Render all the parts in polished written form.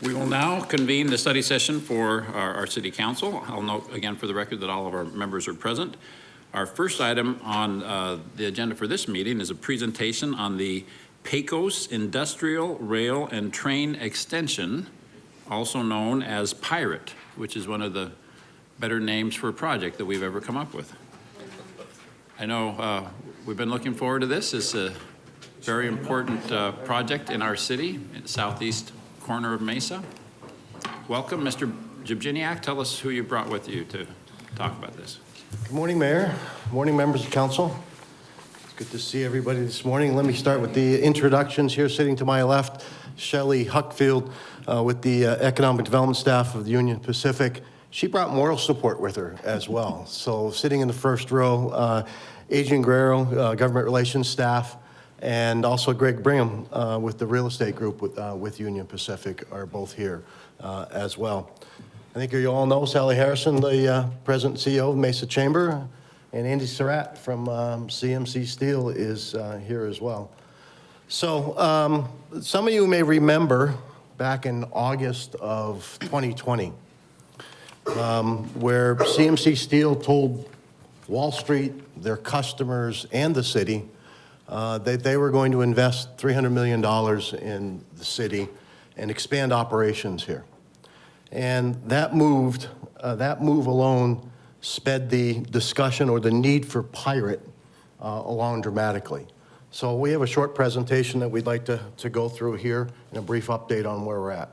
We will now convene the study session for our city council. I'll note again for the record that all of our members are present. Our first item on the agenda for this meeting is a presentation on the Pecos Industrial Rail and Train Extension, also known as Pirate, which is one of the better names for a project that we've ever come up with. I know we've been looking forward to this. It's a very important project in our city, in the southeast corner of Mesa. Welcome, Mr. Jibginiak. Tell us who you brought with you to talk about this. Good morning, Mayor. Good morning, members of council. It's good to see everybody this morning. Let me start with the introductions here. Sitting to my left, Shelley Huckfield with the Economic Development staff of the Union Pacific. She brought moral support with her as well. So sitting in the first row, Adrian Guerrero, Government Relations staff, and also Greg Brigham with the real estate group with Union Pacific are both here as well. I think you all know Sally Harrison, the President and CEO of Mesa Chamber, and Andy Surratt from CMC Steel is here as well. So some of you may remember back in August of 2020, where CMC Steel told Wall Street, their customers, and the city that they were going to invest $300 million in the city and expand operations here. And that move alone sped the discussion or the need for Pirate along dramatically. So we have a short presentation that we'd like to go through here and a brief update on where we're at.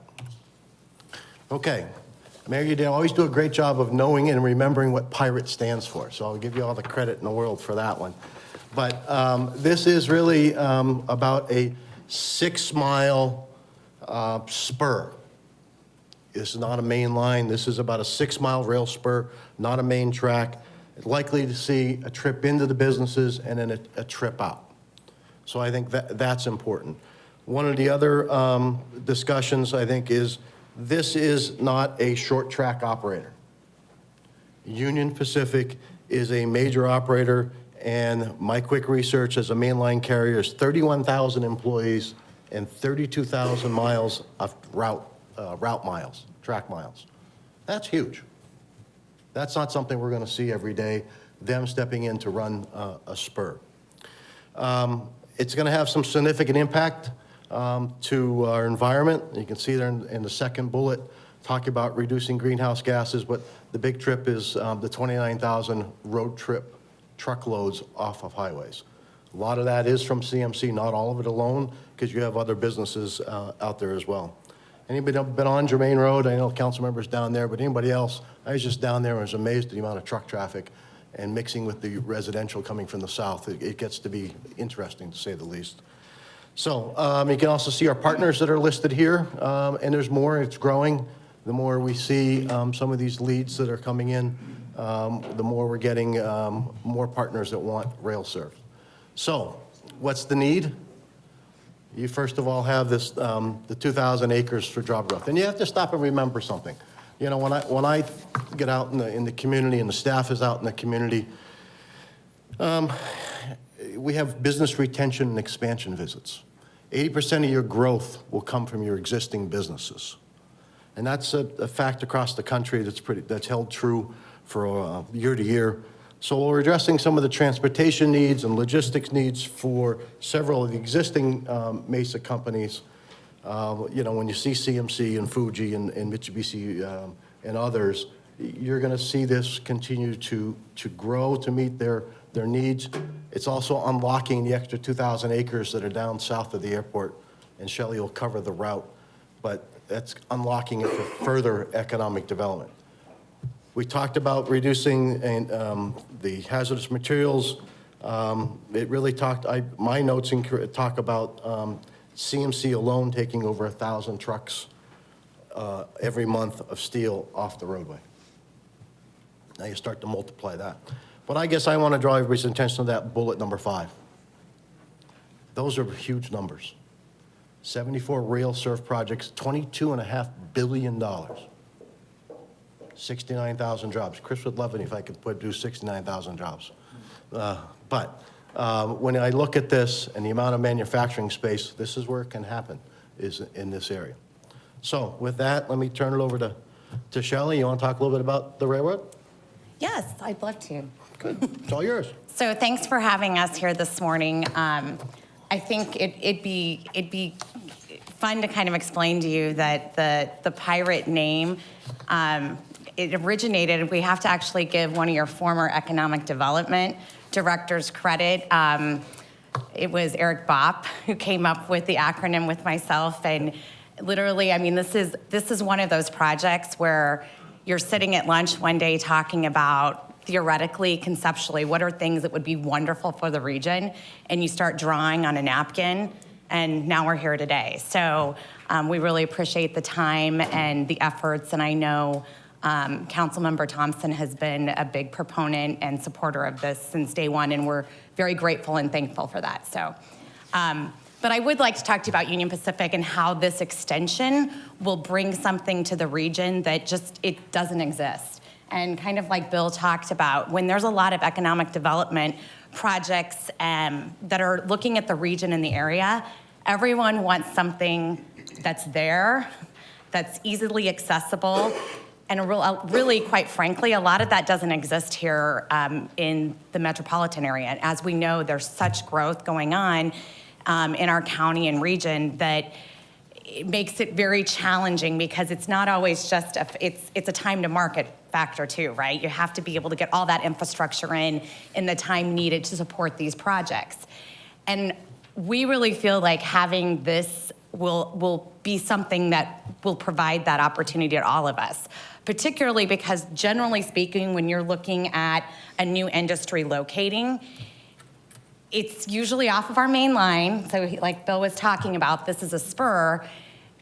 Okay, Mayor, you always do a great job of knowing and remembering what Pirate stands for, so I'll give you all the credit in the world for that one. But this is really about a 6-mile spur. This is not a main line. This is about a 6-mile rail spur, not a main track. Likely to see a trip into the businesses and then a trip out. So I think that's important. One of the other discussions, I think, is this is not a short track operator. Union Pacific is a major operator, and my quick research as a mainline carrier is 31,000 employees and 32,000 miles of track miles. That's huge. That's not something we're going to see every day, them stepping in to run a spur. It's going to have some significant impact to our environment. You can see there in the second bullet, talking about reducing greenhouse gases, but the big trip is the 29,000 road trip truckloads off of highways. A lot of that is from CMC, not all of it alone, because you have other businesses out there as well. Anybody been on Germain Road? I know council members down there, but anybody else? I was just down there and was amazed at the amount of truck traffic and mixing with the residential coming from the south. It gets to be interesting, to say the least. So you can also see our partners that are listed here, and there's more. It's growing. The more we see some of these leads that are coming in, the more we're getting more partners that want rail serve. So what's the need? You first of all have this, the 2,000 acres for job growth. And you have to stop and remember something. You know, when I get out in the community and the staff is out in the community, we have business retention and expansion visits. 80% of your growth will come from your existing businesses. And that's a fact across the country that's held true for year to year. So we're addressing some of the transportation needs and logistics needs for several of the existing Mesa companies. You know, when you see CMC and Fuji and Mitsubishi and others, you're going to see this continue to grow to meet their needs. It's also unlocking the extra 2,000 acres that are down south of the airport, and Shelley will cover the route, but that's unlocking it for further economic development. We talked about reducing the hazardous materials. It really my notes talk about CMC alone taking over 1,000 trucks every month of steel off the roadway. Now you start to multiply that. But I guess I want to draw everybody's attention to that bullet number 5. Those are huge numbers. 74 rail serve projects, $22.5 billion. 69,000 jobs. Chris would love it if I could do 69,000 jobs. But when I look at this and the amount of manufacturing space, this is where it can happen, is in this area. So with that, let me turn it over to Shelley. You want to talk a little bit about the railroad? Yes, I'd love to. Good, it's all yours. So thanks for having us here this morning. I think it'd be fun to kind of explain to you that the pirate name, it originated, we have to actually give one of your former economic development directors credit. It was Eric Bopp who came up with the acronym with myself, and literally, I mean, this is one of those projects where you're sitting at lunch one day talking about theoretically, conceptually, what are things that would be wonderful for the region, and you start drawing on a napkin, and now we're here today. So we really appreciate the time and the efforts, and I know Councilmember Thompson has been a big proponent and supporter of this since day one, and we're very grateful and thankful for that. So, but I would like to talk to you about Union Pacific and how this extension will bring something to the region that just, it doesn't exist. And kind of like Bill talked about, when there's a lot of economic development projects that are looking at the region and the area, everyone wants something that's there, that's easily accessible, and really, quite frankly, a lot of that doesn't exist here in the metropolitan area. And as we know, there's such growth going on in our county and region that it makes it very challenging because it's not always just it's a time to market factor too, right? You have to be able to get all that infrastructure in the time needed to support these projects. And we really feel like having this will be something that will provide that opportunity to all of us, particularly because generally speaking, when you're looking at a new industry locating, it's usually off of our main line. So like Bill was talking about, this is a spur,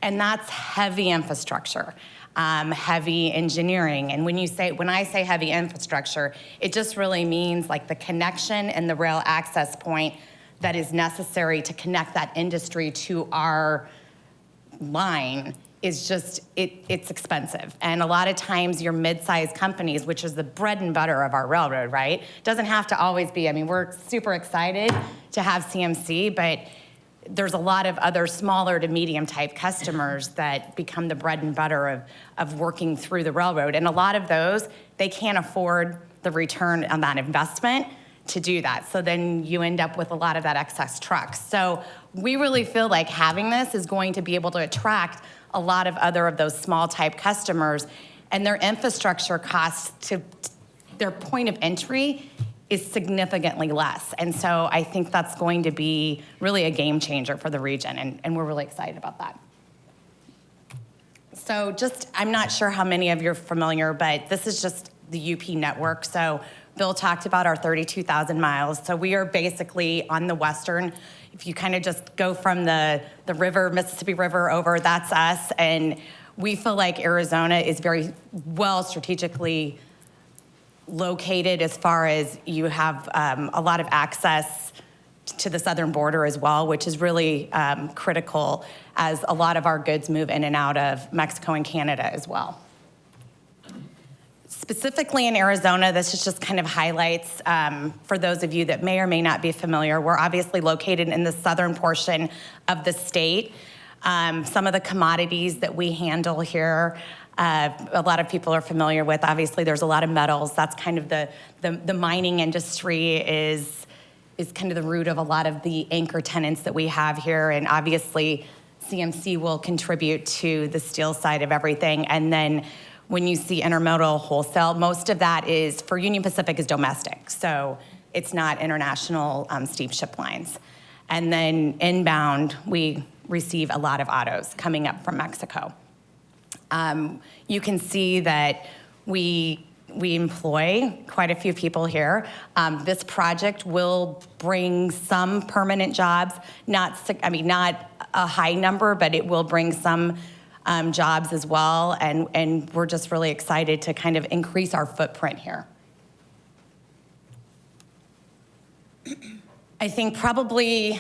and that's heavy infrastructure, heavy engineering. And when I say heavy infrastructure, it just really means like the connection and the rail access point that is necessary to connect that industry to our line is just, it's expensive. And a lot of times your mid-sized companies, which is the bread and butter of our railroad, right? Doesn't have to always be, I mean, we're super excited to have CMC, but there's a lot of other smaller to medium type customers that become the bread and butter of working through the railroad. And a lot of those, they can't afford the return on that investment to do that. So then you end up with a lot of that excess trucks. So we really feel like having this is going to be able to attract a lot of those small type customers, and their infrastructure costs to their point of entry is significantly less. And so I think that's going to be really a game changer for the region, and we're really excited about that. So just, I'm not sure how many of you are familiar, but this is just the UP network. So Bill talked about our 32,000 miles. So we are basically on the western, if you kind of just go from the river, Mississippi River over, that's us. And we feel like Arizona is very well strategically located as far as you have a lot of access to the southern border as well, which is really critical as a lot of our goods move in and out of Mexico and Canada as well. Specifically in Arizona, this is just kind of highlights for those of you that may or may not be familiar. We're obviously located in the southern portion of the state. Some of the commodities that we handle here, a lot of people are familiar with. Obviously, there's a lot of metals. That's kind of the mining industry is kind of the root of a lot of the anchor tenants that we have here. And obviously, CMC will contribute to the steel side of everything. And then when you see intermodal wholesale, most of that is, for Union Pacific, is domestic. So it's not international steamship lines. And then inbound, we receive a lot of autos coming up from Mexico. You can see that we employ quite a few people here. This project will bring some permanent jobs, not a high number, but it will bring some jobs as well, and we're just really excited to kind of increase our footprint here. I think probably,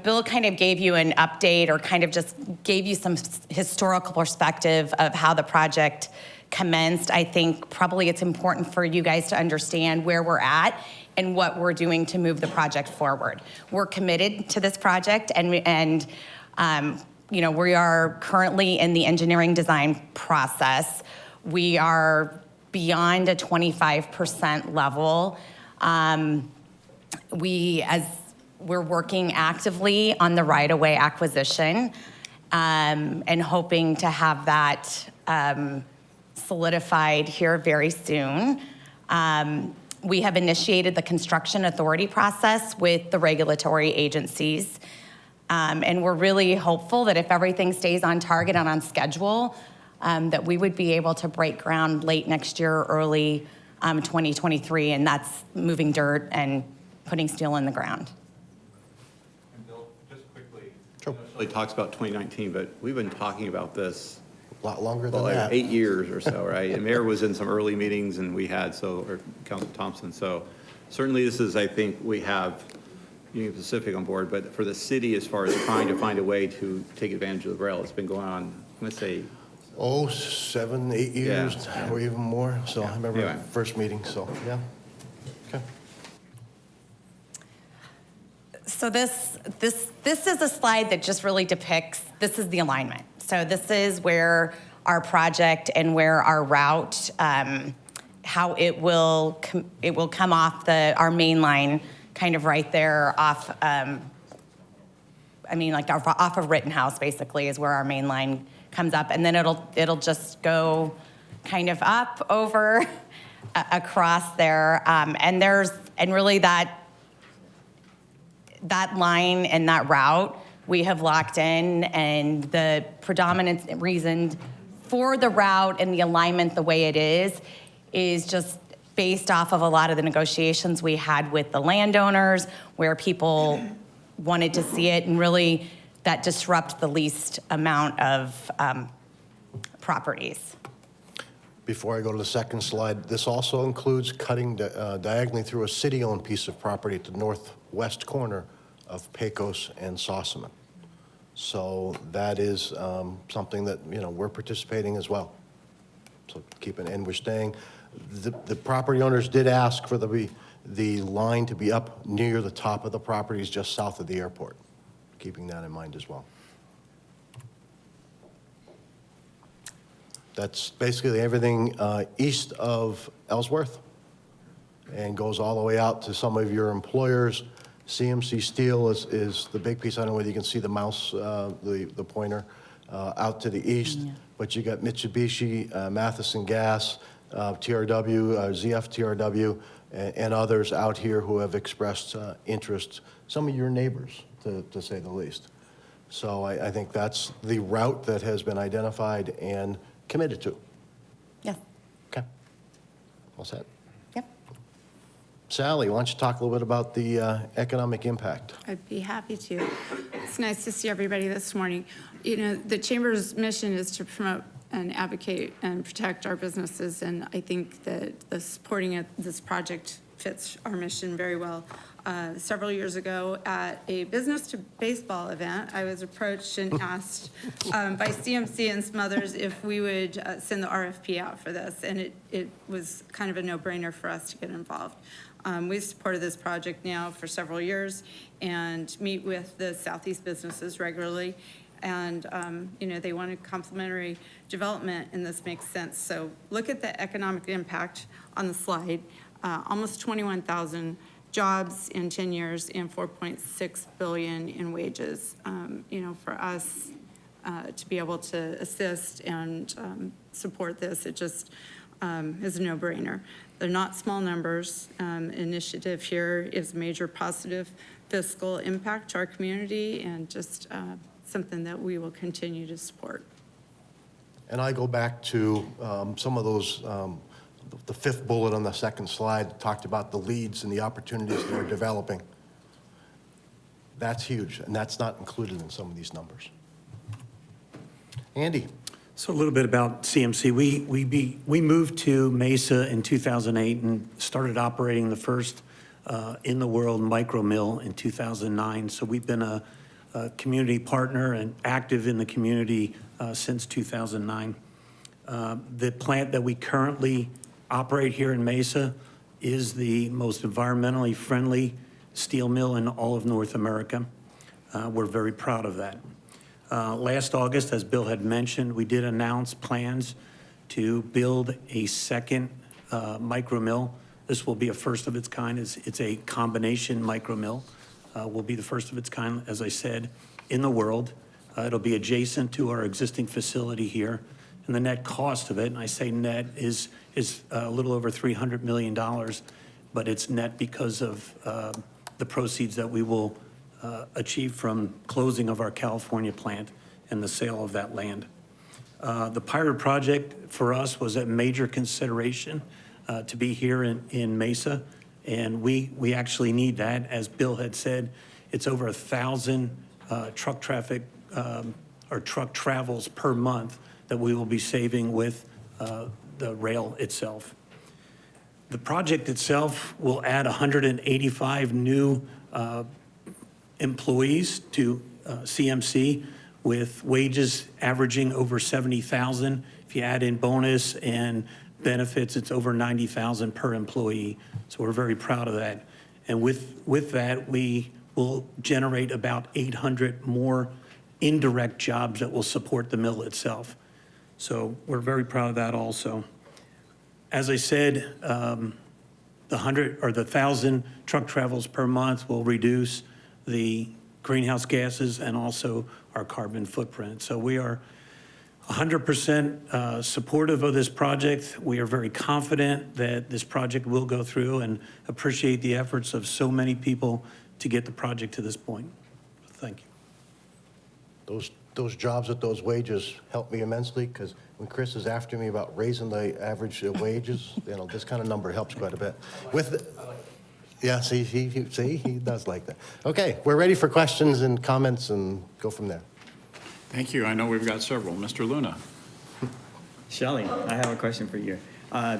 Bill kind of gave you an update or kind of just gave you some historical perspective of how the project commenced. I think probably it's important for you guys to understand where we're at and what we're doing to move the project forward. We're committed to this project, and we are currently in the engineering design process. We are beyond a 25% level. We're working actively on the right-of-way acquisition and hoping to have that solidified here very soon. We have initiated the construction authority process with the regulatory agencies. And we're really hopeful that if everything stays on target and on schedule, that we would be able to break ground late next year, early 2023, and that's moving dirt and putting steel in the ground. And Bill, just quickly, it really talks about 2019, but we've been talking about this A lot longer than like that. 8 years or so, right? And Mayor was in some early meetings and we had, or Council Thompson. So certainly this is, I think we have Union Pacific on board, but for the city, as far as trying to find a way to take advantage of the rail, it's been going on, I'm gonna say, 7, 8 years, or even more. So I remember Anyway. the first meeting, so, yeah. Okay. So this is a slide that just really depicts, this is the alignment. So this is where our project and where our route, how it will come off our main line, kind of right there off, off of Rittenhouse, basically, is where our main line comes up, and then it'll just go kind of up over across there, and really that line and that route we have locked in, and the predominant reason for the route and the alignment the way it is just based off of a lot of the negotiations we had with the landowners, where people wanted to see it, and really that disrupt the least amount of properties. Before I go to the second slide, this also includes cutting diagonally through a city-owned piece of property at the northwest corner of Pecos and Sossaman. So that is something that, we're participating as well. So and we're staying. The property owners did ask for the line to be up near the top of the properties just south of the airport, keeping that in mind as well. That's basically everything east of Ellsworth and goes all the way out to some of your employers. CMC Steel is the big piece. I don't know whether you can see the mouse, the pointer, out to the east. Yeah. But you got Mitsubishi, Matheson Gas, TRW, ZF TRW, and others out here who have expressed interest, some of your neighbors, to say the least. So I think that's the route that has been identified and committed to. Yes. Okay. All set? Yep. Sally, why don't you talk a little bit about the economic impact? I'd be happy to. It's nice to see everybody this morning. The Chamber's mission is to promote and advocate and protect our businesses, and I think that the supporting this project fits our mission very well. Several years ago at a business to baseball event, I was approached and asked by CMC and some others if we would send the RFP out for this, and it was kind of a no-brainer for us to get involved. We've supported this project now for several years and meet with the Southeast businesses regularly, and they wanted complementary development, and this makes sense. So look at the economic impact on the slide. Almost 21,000 jobs in 10 years and 4.6 billion in wages. For us to be able to assist and support this, it just is a no-brainer. They're not small numbers. Initiative here is a major positive fiscal impact to our community, and just something that we will continue to support. And I go back to some of those, the fifth bullet on the second slide talked about the leads and the opportunities they're developing. That's huge, and that's not included in some of these numbers. Andy. So a little bit about CMC. We moved to Mesa in 2008 and started operating the first in the world micro mill in 2009. So we've been a community partner and active in the community since 2009. The plant that we currently operate here in Mesa is the most environmentally friendly steel mill in all of North America. We're very proud of that. Last August, as Bill had mentioned, we did announce plans to build a second micro mill. This will be a first of its kind. It's a combination micro mill. Will be the first of its kind, as I said, in the world. It'll be adjacent to our existing facility here. And the net cost of it, and I say net, is a little over $300 million, but it's net because of the proceeds that we will achieve from closing of our California plant and the sale of that land. The Pirate project for us was a major consideration to be here in Mesa, and we actually need that. As Bill had said, it's over 1,000 truck traffic or truck travels per month that we will be saving with the rail itself. The project itself will add 185 new employees to CMC with wages averaging over $70,000. If you add in bonus and benefits, it's over $90,000 per employee. So we're very proud of that. And with that, we will generate about 800 more indirect jobs that will support the mill itself. So we're very proud of that also. As I said, the 1,000 truck travels per month will reduce the greenhouse gases and also our carbon footprint. So we are 100% supportive of this project. We are very confident that this project will go through and appreciate the efforts of so many people to get the project to this point. Thank you. Those jobs at those wages help me immensely, because when Chris is after me about raising the average wages, this kind of number helps quite a bit. Yeah, see, he does like that. Okay, we're ready for questions and comments and go from there. Thank you. I know we've got several. Mr. Luna. Shelley, I have a question for you.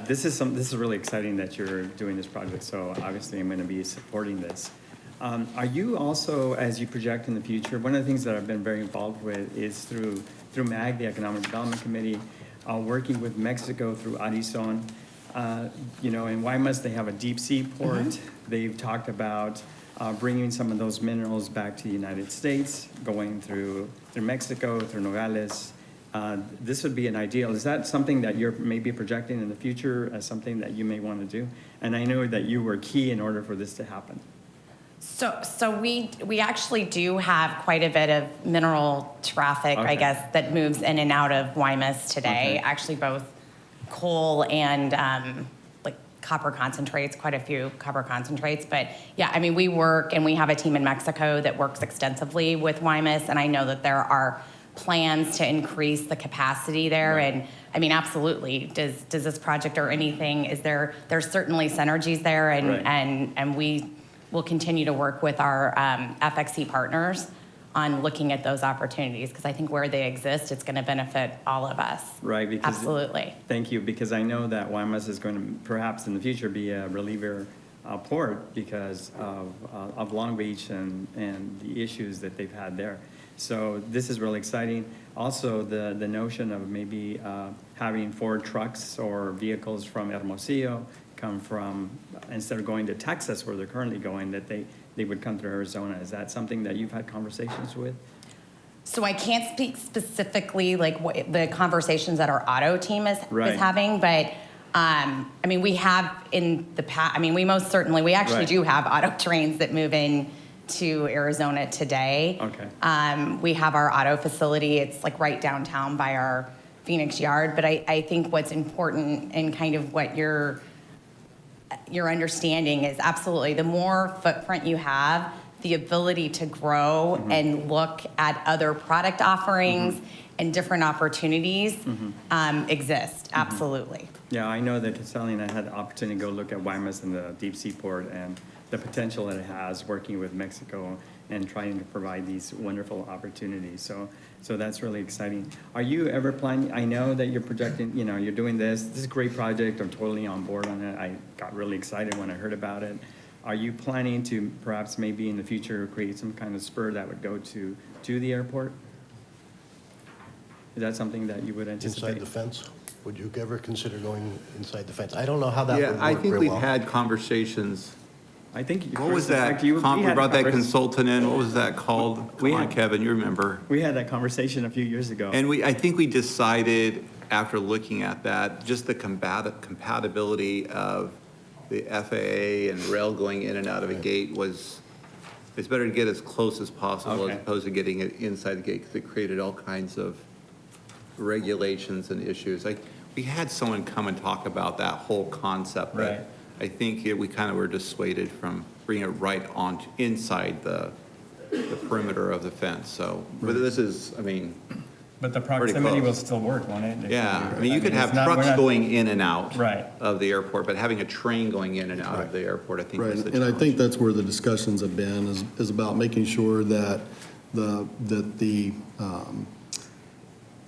This is really exciting that you're doing this project, so obviously I'm going to be supporting this. Are you also, as you project in the future, one of the things that I've been very involved with is through MAG, the Economic Development Committee, working with Mexico through Arizona. In Guaymas, they have a deep sea port. Mm-hmm. They've talked about bringing some of those minerals back to the United States, going through Mexico, through Nogales. This would be an ideal. Is that something that you're maybe projecting in the future as something that you may want to do? And I know that you were key in order for this to happen. So we actually do have quite a bit of mineral traffic, okay, I guess, that moves in and out of Guaymas today. Okay. Actually, both coal and like copper concentrates, quite a few copper concentrates. But yeah, I mean, we work and we have a team in Mexico that works extensively with Guaymas, and I know that there are plans to increase the capacity there. Right. And I mean, absolutely. Does this project or anything? There's certainly synergies there, and right, and we will continue to work with our FXC partners on looking at those opportunities, because I think where they exist, it's going to benefit all of us. Right. Because absolutely. Thank you, because I know that Guaymas is going to perhaps in the future be a reliever port because of Long Beach and the issues that they've had there. So this is really exciting. Also, the notion of maybe having Ford trucks or vehicles from Hermosillo come from, instead of going to Texas where they're currently going, that they would come through Arizona. Is that something that you've had conversations with? So I can't speak specifically like what the conversations that our auto team is having, but I mean, we have in the past, I mean, we actually do have auto trains that move in to Arizona today. Okay. We have our auto facility. It's like right downtown by our Phoenix yard. But I think what's important and kind of what your understanding is absolutely the more footprint you have, the ability to grow mm-hmm. and look at other product offerings mm-hmm. and different opportunities mm-hmm. Exist. Mm-hmm. Absolutely. Yeah, I know that Castelli and I had the opportunity to go look at Guaymas and the deep sea port and the potential that it has working with Mexico and trying to provide these wonderful opportunities. So that's really exciting. Are you ever planning, I know that you're projecting, you're doing this. This is a great project. I'm totally on board on it. I got really excited when I heard about it. Are you planning to perhaps maybe in the future create some kind of spur that would go to the airport? Is that something that you would anticipate? Inside the fence? Would you ever consider going inside the fence? I don't know how that would work. Yeah, I think we've had conversations I think. What was Chris, in that, fact, we we had a brought that convers- consultant in, what was that called? We Come on, had- Kevin, you remember. We had that conversation a few years ago. And I think we decided, after looking at that, just the compatibility of the FAA and rail going in and out of a gate was, it's better to get as close as possible as Okay. opposed to getting it inside the gate, because it created all kinds of regulations and issues. Like, we had someone come and talk about that whole concept, Right. but I think we kind of were dissuaded from bringing it right on inside the perimeter of the fence, so, but this is, I mean, But the Pretty proximity will close. still work, won't it? yeah, I mean, you could it's have not- we're trucks not- going in and out Right. of the airport, but having a train going in and out of the airport, I think Right, was the and I challenge. think that's where the discussions have been, is about making sure that the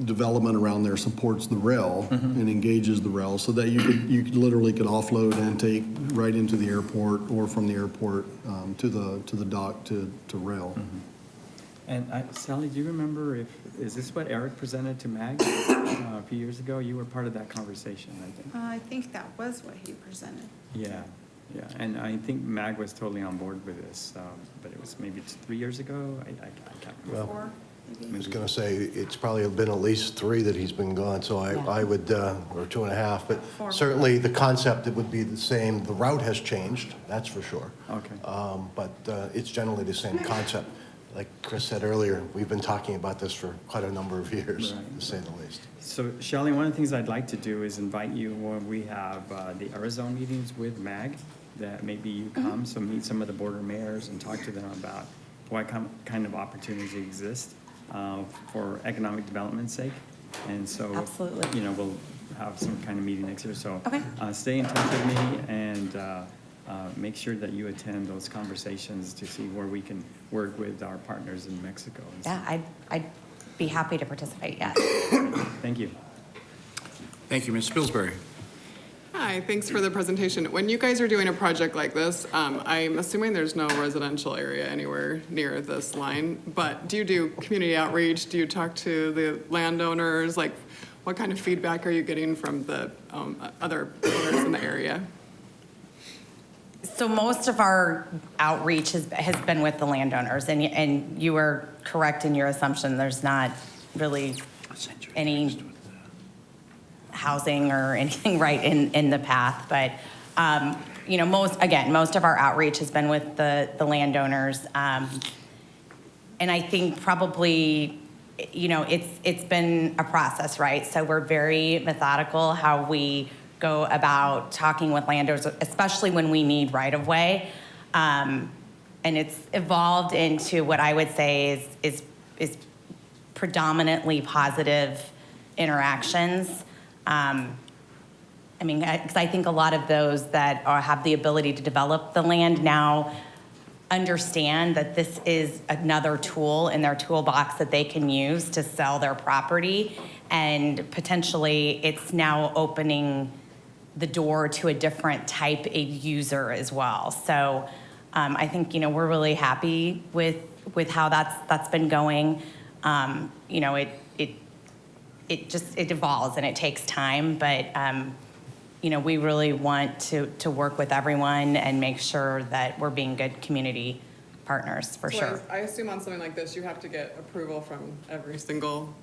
development around there supports the rail and engages the rail, so that you could literally could offload and take right into the airport or from the airport to the dock to rail. And Sally, do you remember is this what Eric presented to MAG a few years ago? You were part of that conversation, I think. I think that was what he presented. Yeah, yeah, and I think MAG was totally on board with this, but it was maybe 3 years ago? I can't remember. Before, maybe. I was going to say, it's probably been at least 3 that he's been gone, so I would, or 2.5, but 4. certainly the concept, it would be the same. The route has changed, that's for sure. Okay. But it's generally the same concept. Like Chris said earlier, we've been talking about this for quite a number of years, Right. to say the least. So Shelley, one of the things I'd like to do is invite you when we have the Arizona meetings with MAG, that maybe you come, so meet some of the border mayors and talk to them about what kind of opportunities exist for economic development's sake. And so, Absolutely. you know, we'll have some kind of meeting next year. So Okay. stay in touch with me and make sure that you attend those conversations to see where we can work with our partners in Mexico. And so- Yeah, I'd be happy to participate, yes. Thank you. Thank you, Ms. Pillsbury. Hi, thanks for the presentation. When you guys are doing a project like this, I'm assuming there's no residential area anywhere near this line, but do you do community outreach? Do you talk to the landowners? Like, what kind of feedback are you getting from the other owners in the area? So most of our outreach has been with the landowners, and you are correct in your assumption. There's not really any housing or anything right in the path, but, you know, most of our outreach has been with the landowners. And I think probably, you know, it's been a process, right? So we're very methodical how we go about talking with landowners, especially when we need right-of-way. And it's evolved into what I would say is predominantly positive interactions. I mean, because I think a lot of those that have the ability to develop the land now understand that this is another tool in their toolbox that they can use to sell their property, and potentially it's now opening the door to a different type of user as well. So I think, you know, we're really happy with how that's been going. You know, it evolves and it takes time, but you know, we really want to work with everyone and make sure that we're being good community partners for sure. I assume on something like this, you have to get approval from every single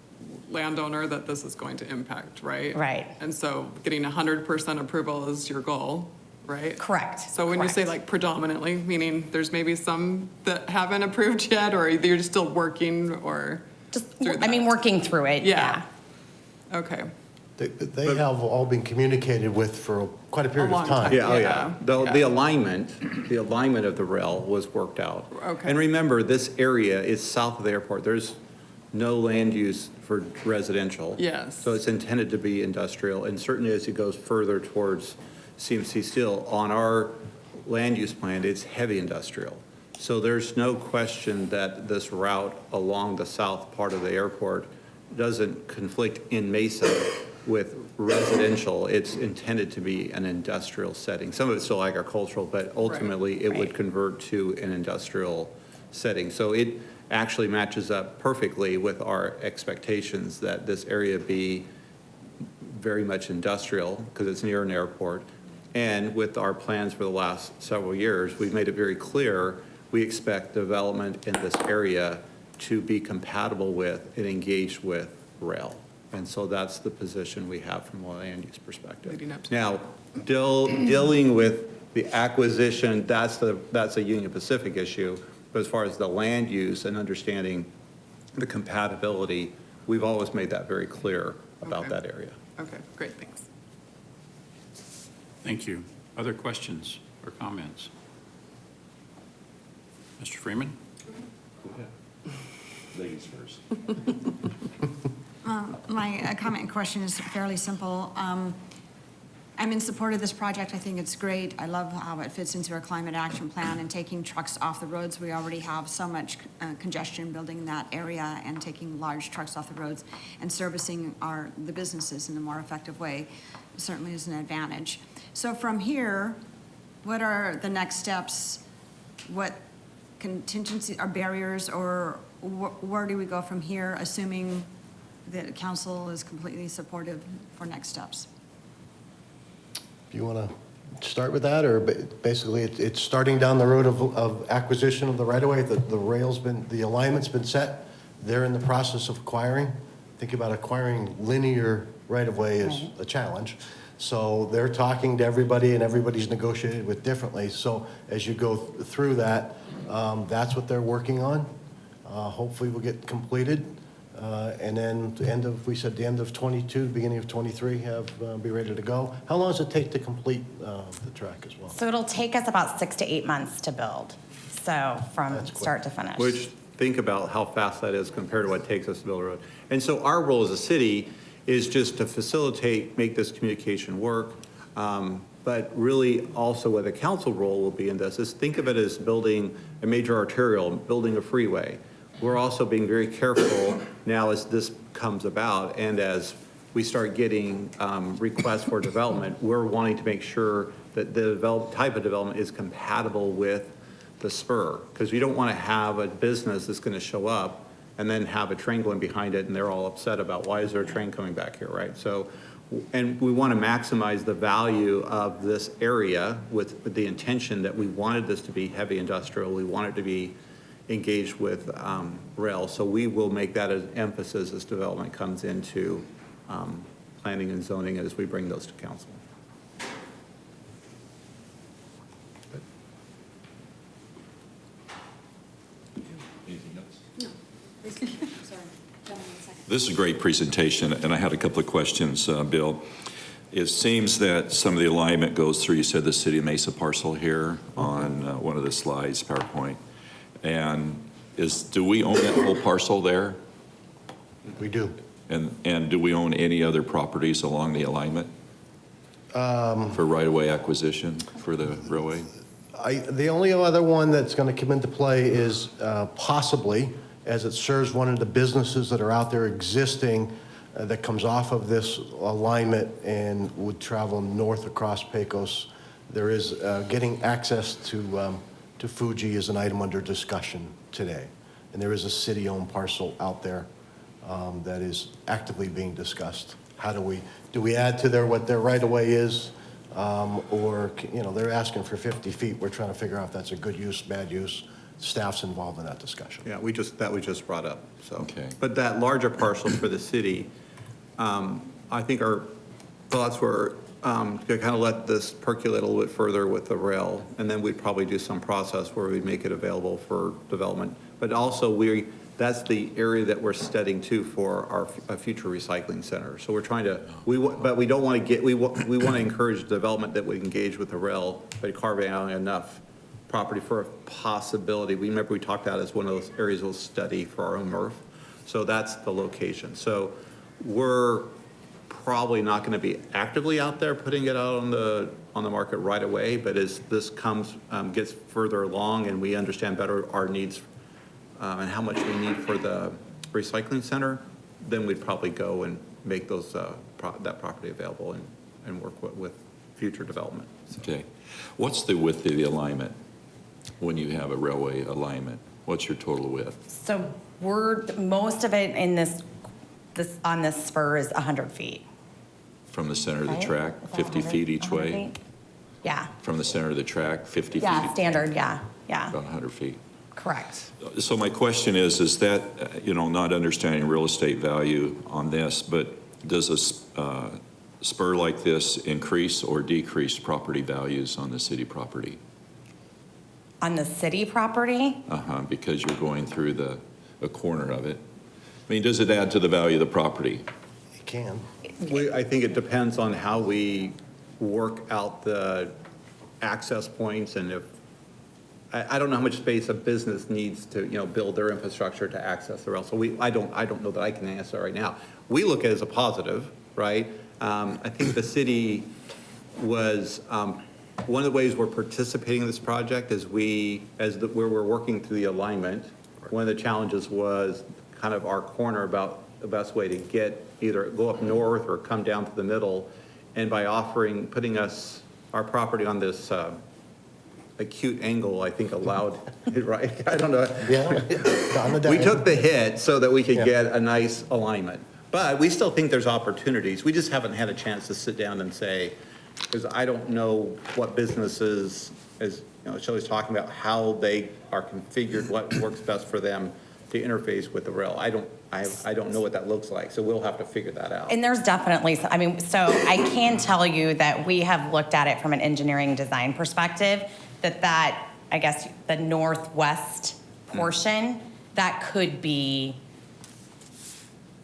landowner that this is going to impact, right? Right. And so getting 100% approval is your goal, right? Correct. So when you say correct. like predominantly, meaning there's maybe some that haven't approved yet, or you're just still working, or? Just, through I mean, that? working through it. Yeah. Okay. They have all been communicated with for quite a period long of time. time. Yeah, oh yeah. Yeah. The alignment of the rail was worked out. Okay. And remember, this area is south of the airport. There's no land use for residential. Yes. So it's intended to be industrial, and certainly as it goes further towards CMC Steel, on our land use plan, it's heavy industrial. So there's no question that this route along the south part of the airport doesn't conflict in Mesa with residential. It's intended to be an industrial setting. Some of it's still agricultural, but ultimately it would Right. convert to an industrial setting. So it actually matches up perfectly with our expectations that this area be very much industrial because it's near an airport, And with our plans for the last several years, we've made it very clear, we expect development in this area to be compatible with and engaged with rail. And so that's the position we have from a land use perspective. Leading up to- Now, dealing with the acquisition, that's a Union Pacific issue. But as far as the land use and understanding the compatibility, we've always made that very clear about Okay. that area. Okay, great, thanks. Thank you. Other questions or comments? Mr. Freeman? Ladies first. My comment and question is fairly simple. I'm in support of this project. I think it's great. I love how it fits into our climate action plan and taking trucks off the roads. We already have so much congestion building in that area, and taking large trucks off the roads and servicing the businesses in a more effective way certainly is an advantage. So from here, what are the next steps? What contingency or barriers, or where do we go from here, assuming that council is completely supportive for next steps? Do you want to start with that, or basically it's starting down the road of acquisition of the right-of-way? The alignment's been set. They're in the process of acquiring. Think about acquiring linear right-of-way is a challenge. So they're talking to everybody, and everybody's negotiated with differently. So as you go through that, that's what they're working on. Hopefully we'll get completed. And then the end of 22, beginning of 23, be ready to go. How long does it take to complete the track as well? So it'll take us about 6 to 8 months to build, so from That's quick. start to finish. Which, think about how fast that is compared to what it takes us to build a road. And so our role as a city is just to facilitate, make this communication work. But really also what the council role will be in this is think of it as building a major arterial, building a freeway. We're also being very careful now as this comes about, and as we start getting requests for development, we're wanting to make sure that the type of development is compatible with the spur. Because you don't want to have a business that's going to show up and then have a train going behind it, and they're all upset about, why is there a train coming back here, right? So, and we want to maximize the value of this area with the intention that we wanted this to be heavy industrial, we want it to be engaged with rail. So we will make that an emphasis as development comes into planning and zoning as we bring those to council. Anything else? No. Sorry. Tell me in a second. This is a great presentation, and I had a couple of questions, Bill. It seems that some of the alignment goes through, you said the City of Mesa parcel here on one of the slides, PowerPoint. And do we own that whole parcel there? We do. And do we own any other properties along the alignment? For right-of-way acquisition for the railway? The only other one that's going to come into play is possibly, as it serves one of the businesses that are out there existing that comes off of this alignment and would travel north across Pecos. There is getting access to Fuji is an item under discussion today. And there is a city-owned parcel out there that is actively being discussed. How do we add to what their right-of-way is? Or, they're asking for 50 feet. We're trying to figure out if that's a good use, bad use. Staff's involved in that discussion. Yeah, we just brought up, so. Okay. But that larger parcel for the city, I think our thoughts were to kind of let this percolate a little bit further with the rail, and then we'd probably do some process where we'd make it available for development. But also, that's the area that we're studying too for our future recycling center. So we're trying to, but we don't want to we want to encourage development that would engage with the rail, but carving out enough property for a possibility. Remember we talked about it as one of those areas we'll study for our own MRF. So that's the location. So we're probably not going to be actively out there putting it out on the market right away, but as this gets further along and we understand better our needs and how much we need for the recycling center, then we'd probably go and make that property available and work with future development. So. Okay. What's the width of the alignment when you have a railway alignment? What's your total width? So most of it in this on this spur is 100 feet. From the center of the Right? track, Is that 50 feet each 100 way? feet? yeah. From the center of the track, 50 feet? Yeah, standard, yeah, yeah, About 100 feet. correct. So my question is that, not understanding real estate value on this, but does a spur like this increase or decrease property values on the city property? On the city property, Because you're going through a corner of it. I mean, does it add to the value of the property? It can. I think it depends on how we work out the access points and if, I don't know how much space a business needs to, build their infrastructure to access the rail. So I don't know that I can answer right now. We look at it as a positive, right? I think the city was, one of the ways we're participating in this project is where we're working through the alignment, one of the challenges was kind of our corner about the best way to either go up north or come down to the middle. And by putting our property on this acute angle, I think allowed, right? I don't know. Yeah, on the We dime. took the hit so that we could Yeah. get a nice alignment. But we still think there's opportunities. We just haven't had a chance to sit down and say, because I don't know what businesses, as Shelley's talking about, how they are configured, what works best for them to interface with the rail. I don't know what that looks like, so we'll have to figure that out. and there's definitely, so I can tell you that we have looked at it from an engineering design perspective, that, I guess, the northwest portion, that could be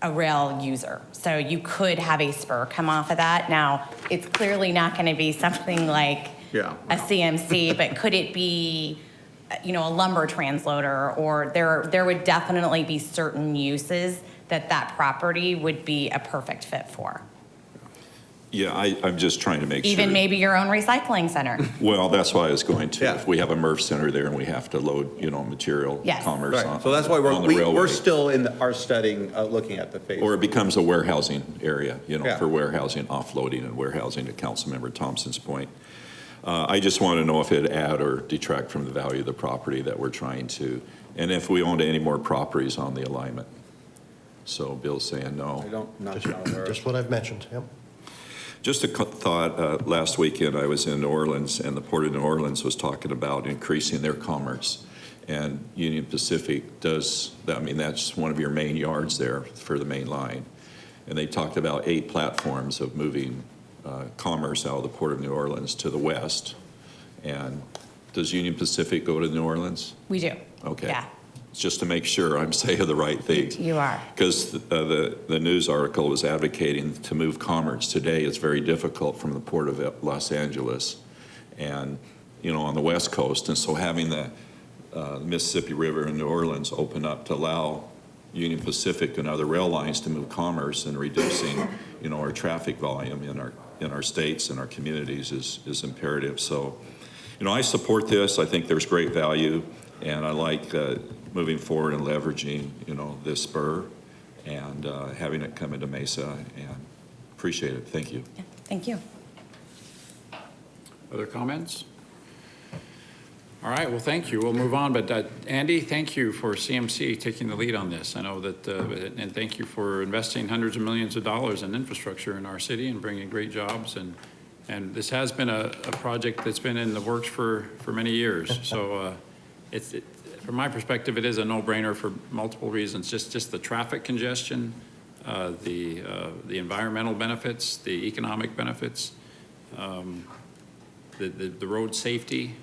a rail user. So you could have a spur come off of that. Now, it's clearly not going to be something like Yeah. a CMC, but could it be, a lumber transloader? Or there would definitely be certain uses that property would be a perfect fit for. Yeah, I'm just trying to make sure. Even maybe your own recycling center. Well, that's why I was going to. Yeah. If we have a MRF center there and we have to load, material Yes. commerce on Right, so that's why on the we're railway. still in our studying, looking at the phase. Or it becomes a warehousing area, Yeah. for warehousing, offloading and warehousing, to Councilmember Thompson's point. I just want to know if it add or detract from the value of the property that we're trying to, and if we owned any more properties on the alignment. So Bill's saying no. Not aware. Just what I've mentioned, yep. Just a thought, last weekend I was in New Orleans, and the Port of New Orleans was talking about increasing their commerce. And Union Pacific does, that's one of your main yards there for the main line. And they talked about 8 platforms of moving commerce out of the Port of New Orleans to the west. And does Union Pacific go to New Orleans? We do. Okay. Yeah, Just to make sure I'm saying the right thing. you are. Because the news article was advocating to move commerce. Today, it's very difficult from the Port of Los Angeles and, on the West Coast. And so having the Mississippi River in New Orleans open up to allow Union Pacific and other rail lines to move commerce and reducing, our traffic volume in our states and our communities is imperative. So, I support this. I think there's great value, and I like moving forward and leveraging, this spur and having it come into Mesa, and appreciate it. Thank you. Yeah, thank you. Other comments? All right, well, thank you. We'll move on, but Andy, thank you for CMC taking the lead on this. I know that, and thank you for investing hundreds of millions of dollars in infrastructure in our city and bringing great jobs. And this has been a project that's been in the works for many years. So from my perspective, it is a no-brainer for multiple reasons. Just the traffic congestion, the environmental benefits, the economic benefits, the road safety,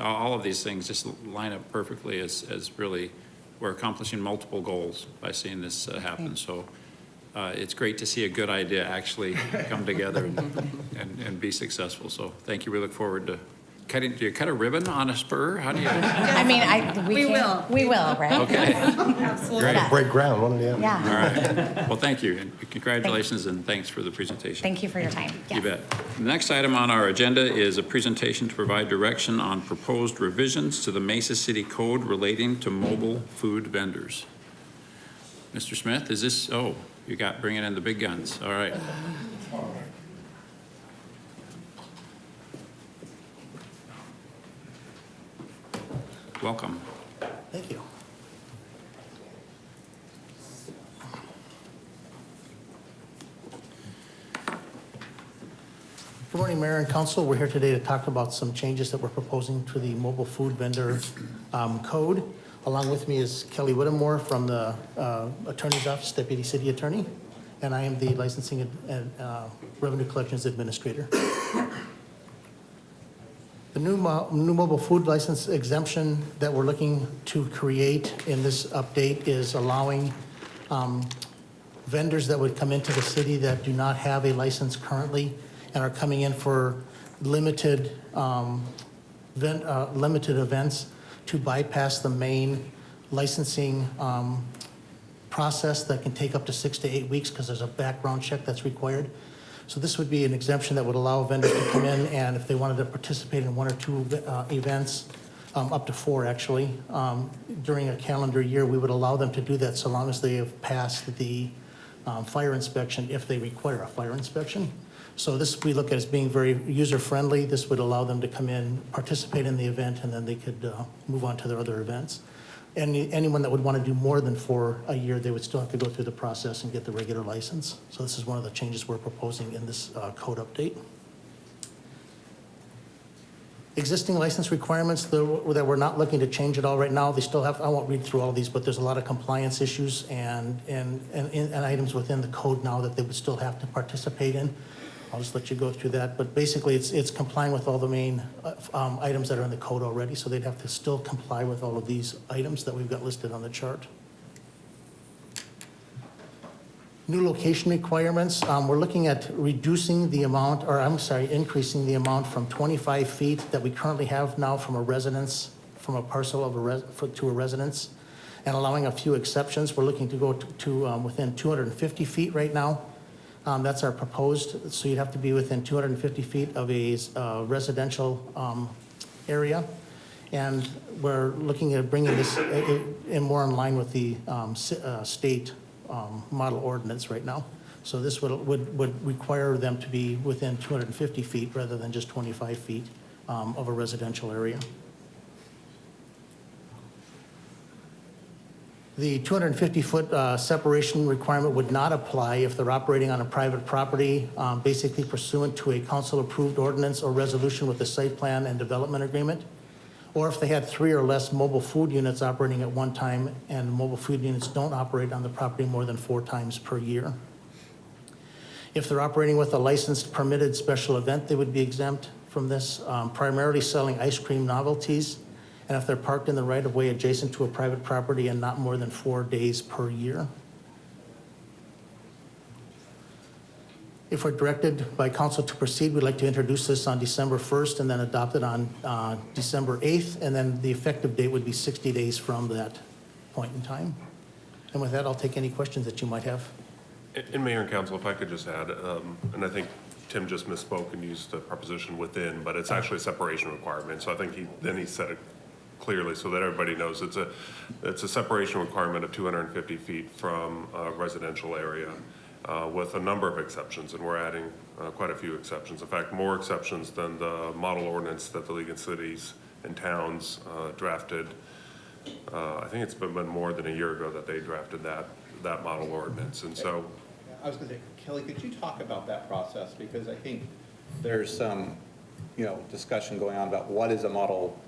all of these things just line up perfectly as really we're accomplishing multiple goals by seeing this happen. So it's great to see a good idea actually come together and be successful. So thank you. We look forward to do you cut a ribbon on a spur? How do you? I mean, we will. We will, right? Okay. Great. Break ground, one of the other. Yeah. All right. Well, thank you, and congratulations, and thanks for the presentation. Thank you for your time. You Yes. bet. The next item on our agenda is a presentation to provide direction on proposed revisions to the Mesa City Code relating to mobile food vendors. Mr. Smith, is this, bringing in the big guns. All right. Welcome. Thank you. Good morning, Mayor and Council. We're here today to talk about some changes that we're proposing to the mobile food vendor code. Along with me is Kelly Whittemore from the Attorney's Office, Deputy City Attorney, and I am the Licensing and Revenue Collections Administrator. The new mobile food license exemption that we're looking to create in this update is allowing vendors that would come into the city that do not have a license currently and are coming in for limited events to bypass the main licensing process that can take up to 6 to 8 weeks because there's a background check that's required. So this would be an exemption that would allow vendors to come in, and if they wanted to participate in 1 or 2 events, up to 4 actually, during a calendar year, we would allow them to do that so long as they have passed the fire inspection, if they require a fire inspection. So this we look at as being very user-friendly. This would allow them to come in, participate in the event, and then they could move on to their other events. Anyone that would want to do more than 4 a year, they would still have to go through the process and get the regular license. So this is one of the changes we're proposing in this code update. Existing license requirements that we're not looking to change at all right now, they still have, I won't read through all of these, but there's a lot of compliance issues and items within the code now that they would still have to participate in. I'll just let you go through that, but basically it's complying with all the main items that are in the code already, so they'd have to still comply with all of these items that we've got listed on the chart. New location requirements, we're looking at reducing the amount, or I'm sorry, increasing the amount from 25 feet that we currently have now from a residence, from a parcel of to a residence, and allowing a few exceptions. We're looking to go to within 250 feet right now. That's our proposed, so you'd have to be within 250 feet of a residential area. And we're looking at bringing this in more in line with the state model ordinance right now. So this would require them to be within 250 feet rather than just 25 feet of a residential area. The 250-foot separation requirement would not apply if they're operating on a private property, basically pursuant to a council-approved ordinance or resolution with a site plan and development agreement, or if they had 3 or less mobile food units operating at one time and mobile food units don't operate on the property more than 4 times per year. If they're operating with a licensed permitted special event, they would be exempt from this, primarily selling ice cream novelties, and if they're parked in the right-of-way adjacent to a private property and not more than 4 days per year. If we're directed by council to proceed, we'd like to introduce this on December 1st and then adopt it on December 8th, and then the effective date would be 60 days from that point in time. And with that, I'll take any questions that you might have. And Mayor and Council, if I could just add, and I think Tim just misspoke and used the preposition within, but it's actually a separation requirement. So I think he said it clearly so that everybody knows it's a separation requirement of 250 feet from a residential area with a number of exceptions, and we're adding quite a few exceptions. In fact, more exceptions than the model ordinance that the League of Cities and Towns drafted. I think it's been more than a year ago that they drafted that model ordinance, and so. I was going to say, Kelly, could you talk about that process? Because I think there's some, discussion going on about what is a model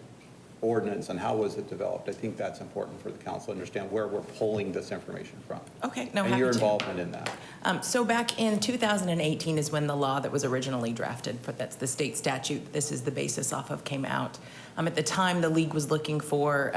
ordinance and how was it developed. I think that's important for the council to understand where we're pulling this information from. Okay, no, and happy your to. involvement in that. So back in 2018 is when the law that was originally drafted, but that's the state statute this is the basis off of, came out. At the time, the league was looking for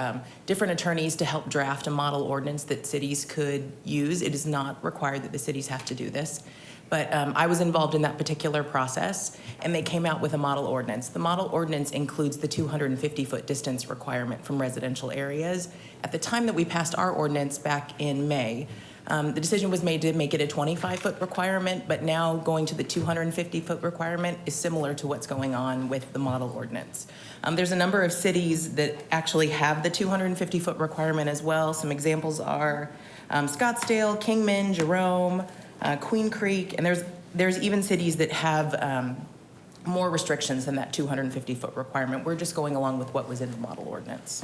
different attorneys to help draft a model ordinance that cities could use. It is not required that the cities have to do this. But I was involved in that particular process, and they came out with a model ordinance. The model ordinance includes the 250-foot distance requirement from residential areas. At the time that we passed our ordinance back in May, the decision was made to make it a 25-foot requirement, but now going to the 250-foot requirement is similar to what's going on with the model ordinance. There's a number of cities that actually have the 250-foot requirement as well. Some examples are Scottsdale, Kingman, Jerome, Queen Creek, and there's even cities that have more restrictions than that 250-foot requirement. We're just going along with what was in the model ordinance.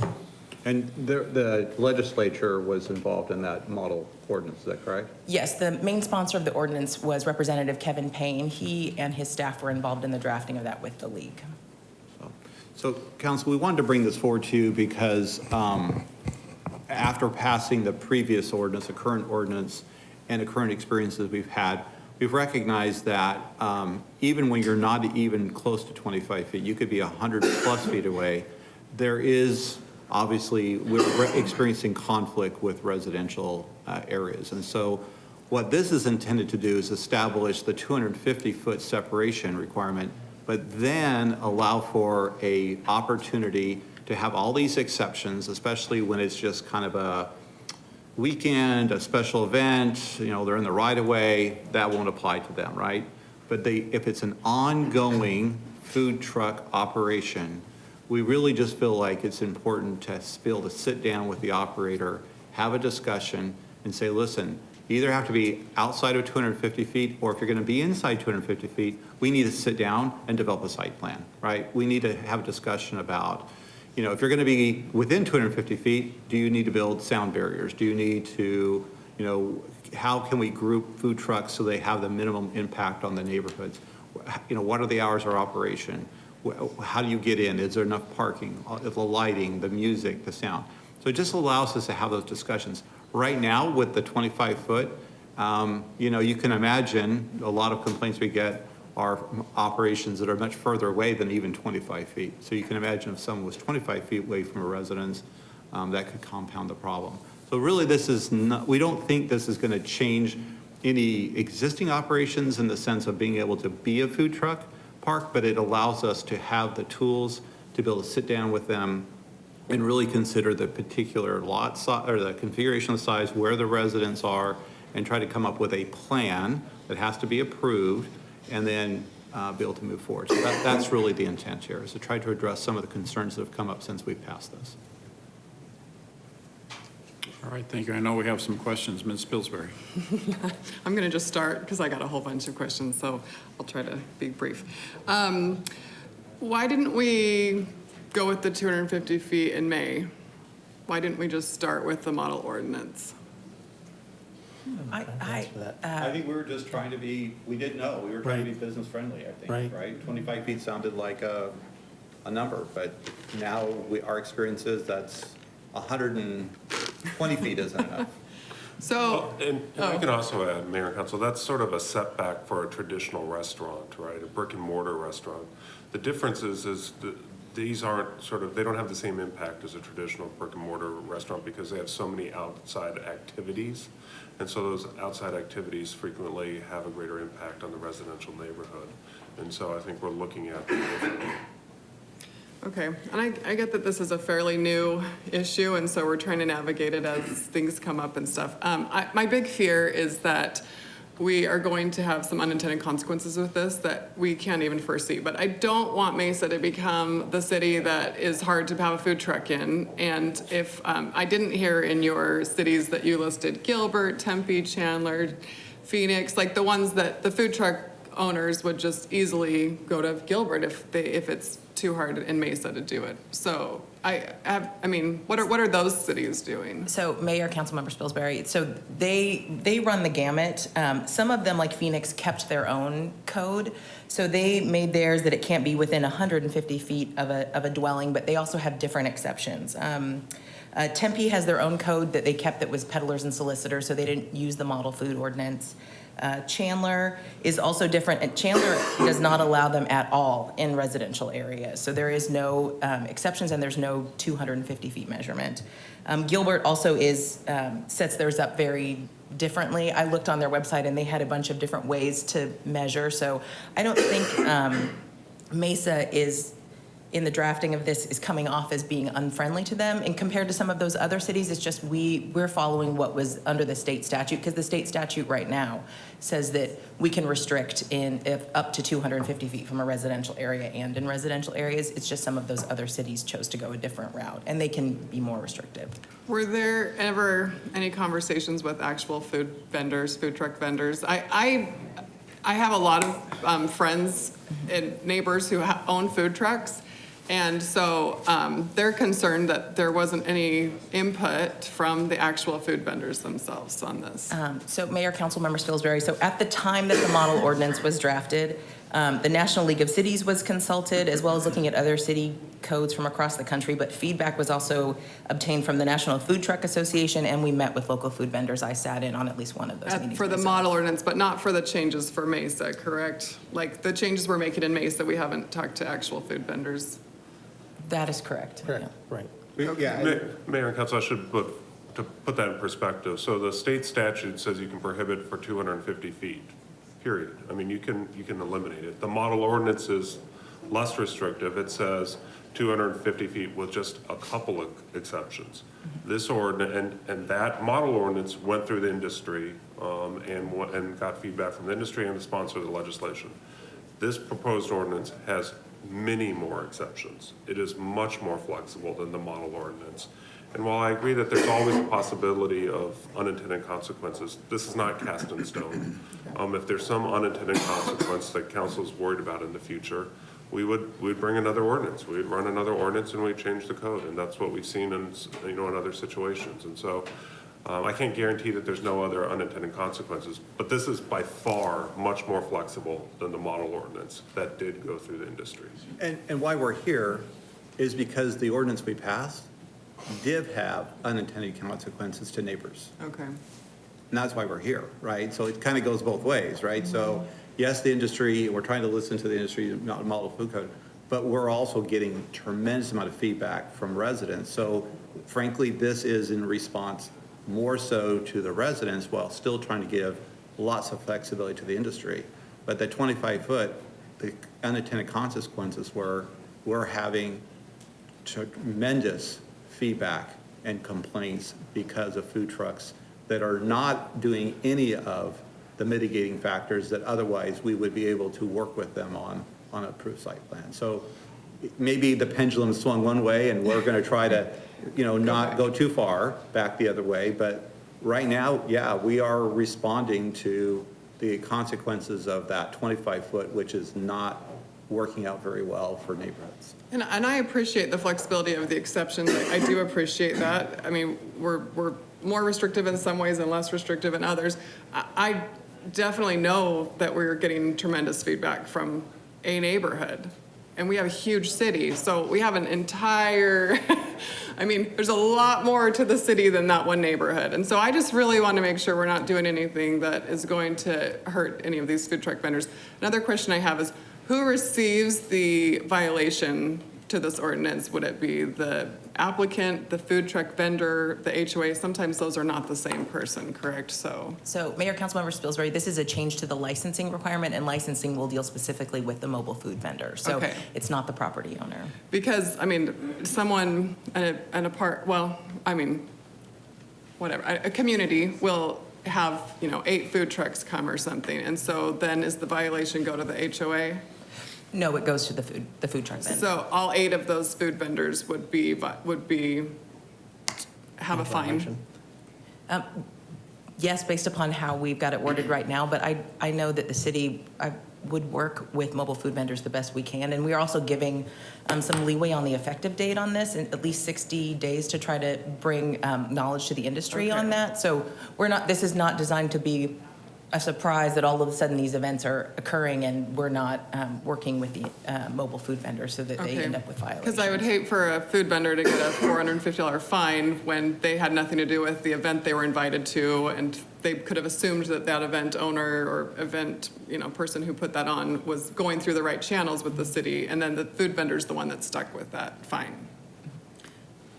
And the legislature was involved in that model ordinance, is that correct? Yes, the main sponsor of the ordinance was Representative Kevin Payne. He and his staff were involved in the drafting of that with the league. So, Council, we wanted to bring this forward to you because after passing the previous ordinance, the current ordinance, and the current experiences we've had, we've recognized that even when you're not even close to 25 feet, you could be 100 plus feet away, there is, obviously, we're experiencing conflict with residential areas. And so what this is intended to do is establish the 250-foot separation requirement, but then allow for a opportunity to have all these exceptions, especially when it's just kind of a weekend, a special event, you know, they're in the right of way, that won't apply to them, right? But if it's an ongoing food truck operation, we really just feel like it's important to be able to sit down with the operator, have a discussion, and say, listen, you either have to be outside of 250 feet, or if you're going to be inside 250 feet, we need to sit down and develop a site plan, right? We need to have a discussion about, you know, if you're going to be within 250 feet, do you need to build sound barriers? Do you need to, you know, how can we group food trucks so they have the minimum impact on the neighborhoods? You know, what are the hours of operation? How do you get in? Is there enough parking? The lighting, the music, the sound. So it just allows us to have those discussions. Right now, with the 25-foot, you know, you can imagine a lot of complaints we get are operations that are much further away than even 25 feet. So you can imagine if someone was 25 feet away from a residence, that could compound the problem. So really, this is not, we don't think this is going to change any existing operations in the sense of being able to be a food truck park, but it allows us to have the tools to be able to sit down with them and really consider the particular lot size or the configuration of the size, where the residents are, and try to come up with a plan that has to be approved, and then be able to move forward. So that's really the intent here, is to try to address some of the concerns that have come up since we've passed this. All right, thank you. I know we have some questions. Ms. Pillsbury. I'm going to just start because I got a whole bunch of questions, so I'll try to be brief. Why didn't we go with the 250 feet in May? Why didn't we just start with the model ordinance? I think we were just trying to be, we didn't know, we were trying to be business friendly, I think, right? 25 feet sounded like a number, but now our experience is that's 120 feet isn't enough. So, and I can also add, Mayor and Council, that's sort of a setback for a traditional restaurant, right? A brick and mortar restaurant. The difference is these aren't sort of, they don't have the same impact as a traditional brick and mortar restaurant because they have so many outside activities. And so those outside activities frequently have a greater impact on the residential neighborhood. And so I think we're looking at them differently. okay, and I get that this is a fairly new issue, and so we're trying to navigate it as things come up and stuff. My big fear is that we are going to have some unintended consequences with this that we can't even foresee. But I don't want Mesa to become the city that is hard to have a food truck in. And if I didn't hear in your cities that you listed Gilbert, Tempe, Chandler, Phoenix, like the ones that the food truck owners would just easily go to Gilbert if it's too hard in Mesa to do it. So I mean, what are those cities doing? So Mayor, Councilmember Spilsbury, so they run the gamut. Some of them, like Phoenix, kept their own code. So they made theirs that it can't be within 150 feet of a dwelling, but they also have different exceptions. Tempe has their own code that they kept that was peddlers and solicitors, so they didn't use the model food ordinance. Chandler is also different, and Chandler does not allow them at all in residential areas. So there is no exceptions, and there's no 250 feet measurement. Gilbert also sets theirs up very differently. I looked on their website, and they had a bunch of different ways to measure. So I don't think Mesa is, in the drafting of this, is coming off as being unfriendly to them. And compared to some of those other cities, it's just we're following what was under the state statute, because the state statute right now says that we can restrict up to 250 feet from a residential area, and in residential areas, it's just some of those other cities chose to go a different route, and they can be more restrictive. Were there ever any conversations with actual food truck vendors? I have a lot of friends and neighbors who own food trucks, And so they're concerned that there wasn't any input from the actual food vendors themselves on this. So Mayor, Councilmember Spilsbury, so at the time that the model ordinance was drafted, the National League of Cities was consulted, as well as looking at other city codes from across the country, but feedback was also obtained from the National Food Truck Association, and we met with local food vendors. I sat in on at least one of those meetings. For the myself. model ordinance, but not for the changes for Mesa, correct? Like the changes we're making in Mesa, we haven't talked to actual food vendors. That is correct. Correct, Yeah. right. Mayor and Council, I should put that in perspective. So the state statute says you can prohibit for 250 feet, period. I mean, you can eliminate it. The model ordinance is less restrictive. It says 250 feet with just a couple of exceptions. This ordinance, and that model ordinance went through the industry and got feedback from the industry and the sponsor of the legislation. This proposed ordinance has many more exceptions. It is much more flexible than the model ordinance. And while I agree that there's always a possibility of unintended consequences, this is not cast in stone. If there's some unintended consequence that council's worried about in the future, we'd bring another ordinance. We'd run another ordinance and we'd change the code. And that's what we've seen in other situations. And so I can't guarantee that there's no other unintended consequences, but this is by far much more flexible than the model ordinance that did go through the industry. And why we're here is because the ordinance we passed did have unintended consequences to neighbors. Okay. And that's why we're here, right? So it kind of goes both ways, right? So yes, the industry, we're trying to listen to the industry, not model food code, but we're also getting tremendous amount of feedback from residents. So frankly, this is in response more so to the residents while still trying to give lots of flexibility to the industry. But the 25-foot, the unintended consequences were we're having tremendous feedback and complaints because of food trucks that are not doing any of the mitigating factors that otherwise we would be able to work with them on an approved site plan. So maybe the pendulum swung one way and we're going to try to not go too far back the other way, but right now, yeah, we are responding to the consequences of that 25-foot, which is not working out very well for neighborhoods. And I appreciate the flexibility of the exceptions. I do appreciate that. I mean, we're more restrictive in some ways and less restrictive in others. I definitely know that we're getting tremendous feedback from a neighborhood. And we have a huge city, so we have an entire, I mean, there's a lot more to the city than that one neighborhood. And so I just really want to make sure we're not doing anything that is going to hurt any of these food truck vendors. Another question I have is, who receives the violation to this ordinance? Would it be the applicant, the food truck vendor, the HOA? Sometimes those are not the same person, correct? So Mayor, Councilmember Spilsbury, this is a change to the licensing requirement, and licensing will deal specifically with the mobile food vendor. So Okay. It's not the property owner. because, I mean, someone, whatever, a community will have, 8 food trucks come or something. And so then is the violation go to the HOA? No, it goes to the food truck vendor. So all 8 of those food vendors would have a fine? Yes, based upon how we've got it worded right now, but I know that the city would work with mobile food vendors the best we can. And we are also giving some leeway on the effective date on this, and at least 60 days to try to bring knowledge to the industry on that. So this is not designed to be a surprise that all of a sudden these events are occurring and we're not working with the mobile food vendors so that they end up with violations. Because I would hate for a food vendor to get a $450 fine when they had nothing to do with the event they were invited to, and they could have assumed that event owner or event, person who put that on was going through the right channels with the city, and then the food vendor's the one that's stuck with that fine.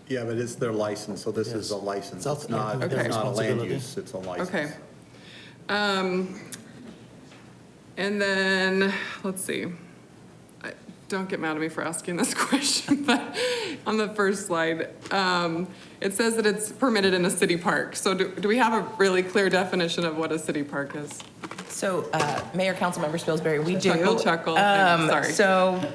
Yeah, but it's their license, so this is a license. It's not Okay. a land use, it's a license. Okay. And then, let's see. Don't get mad at me for asking this question, but on the first slide, it says that it's permitted in a city park. So do we have a really clear definition of what a city park is? So, Mayor, Councilmember Spilsbury, we do. Chuckle. Sorry.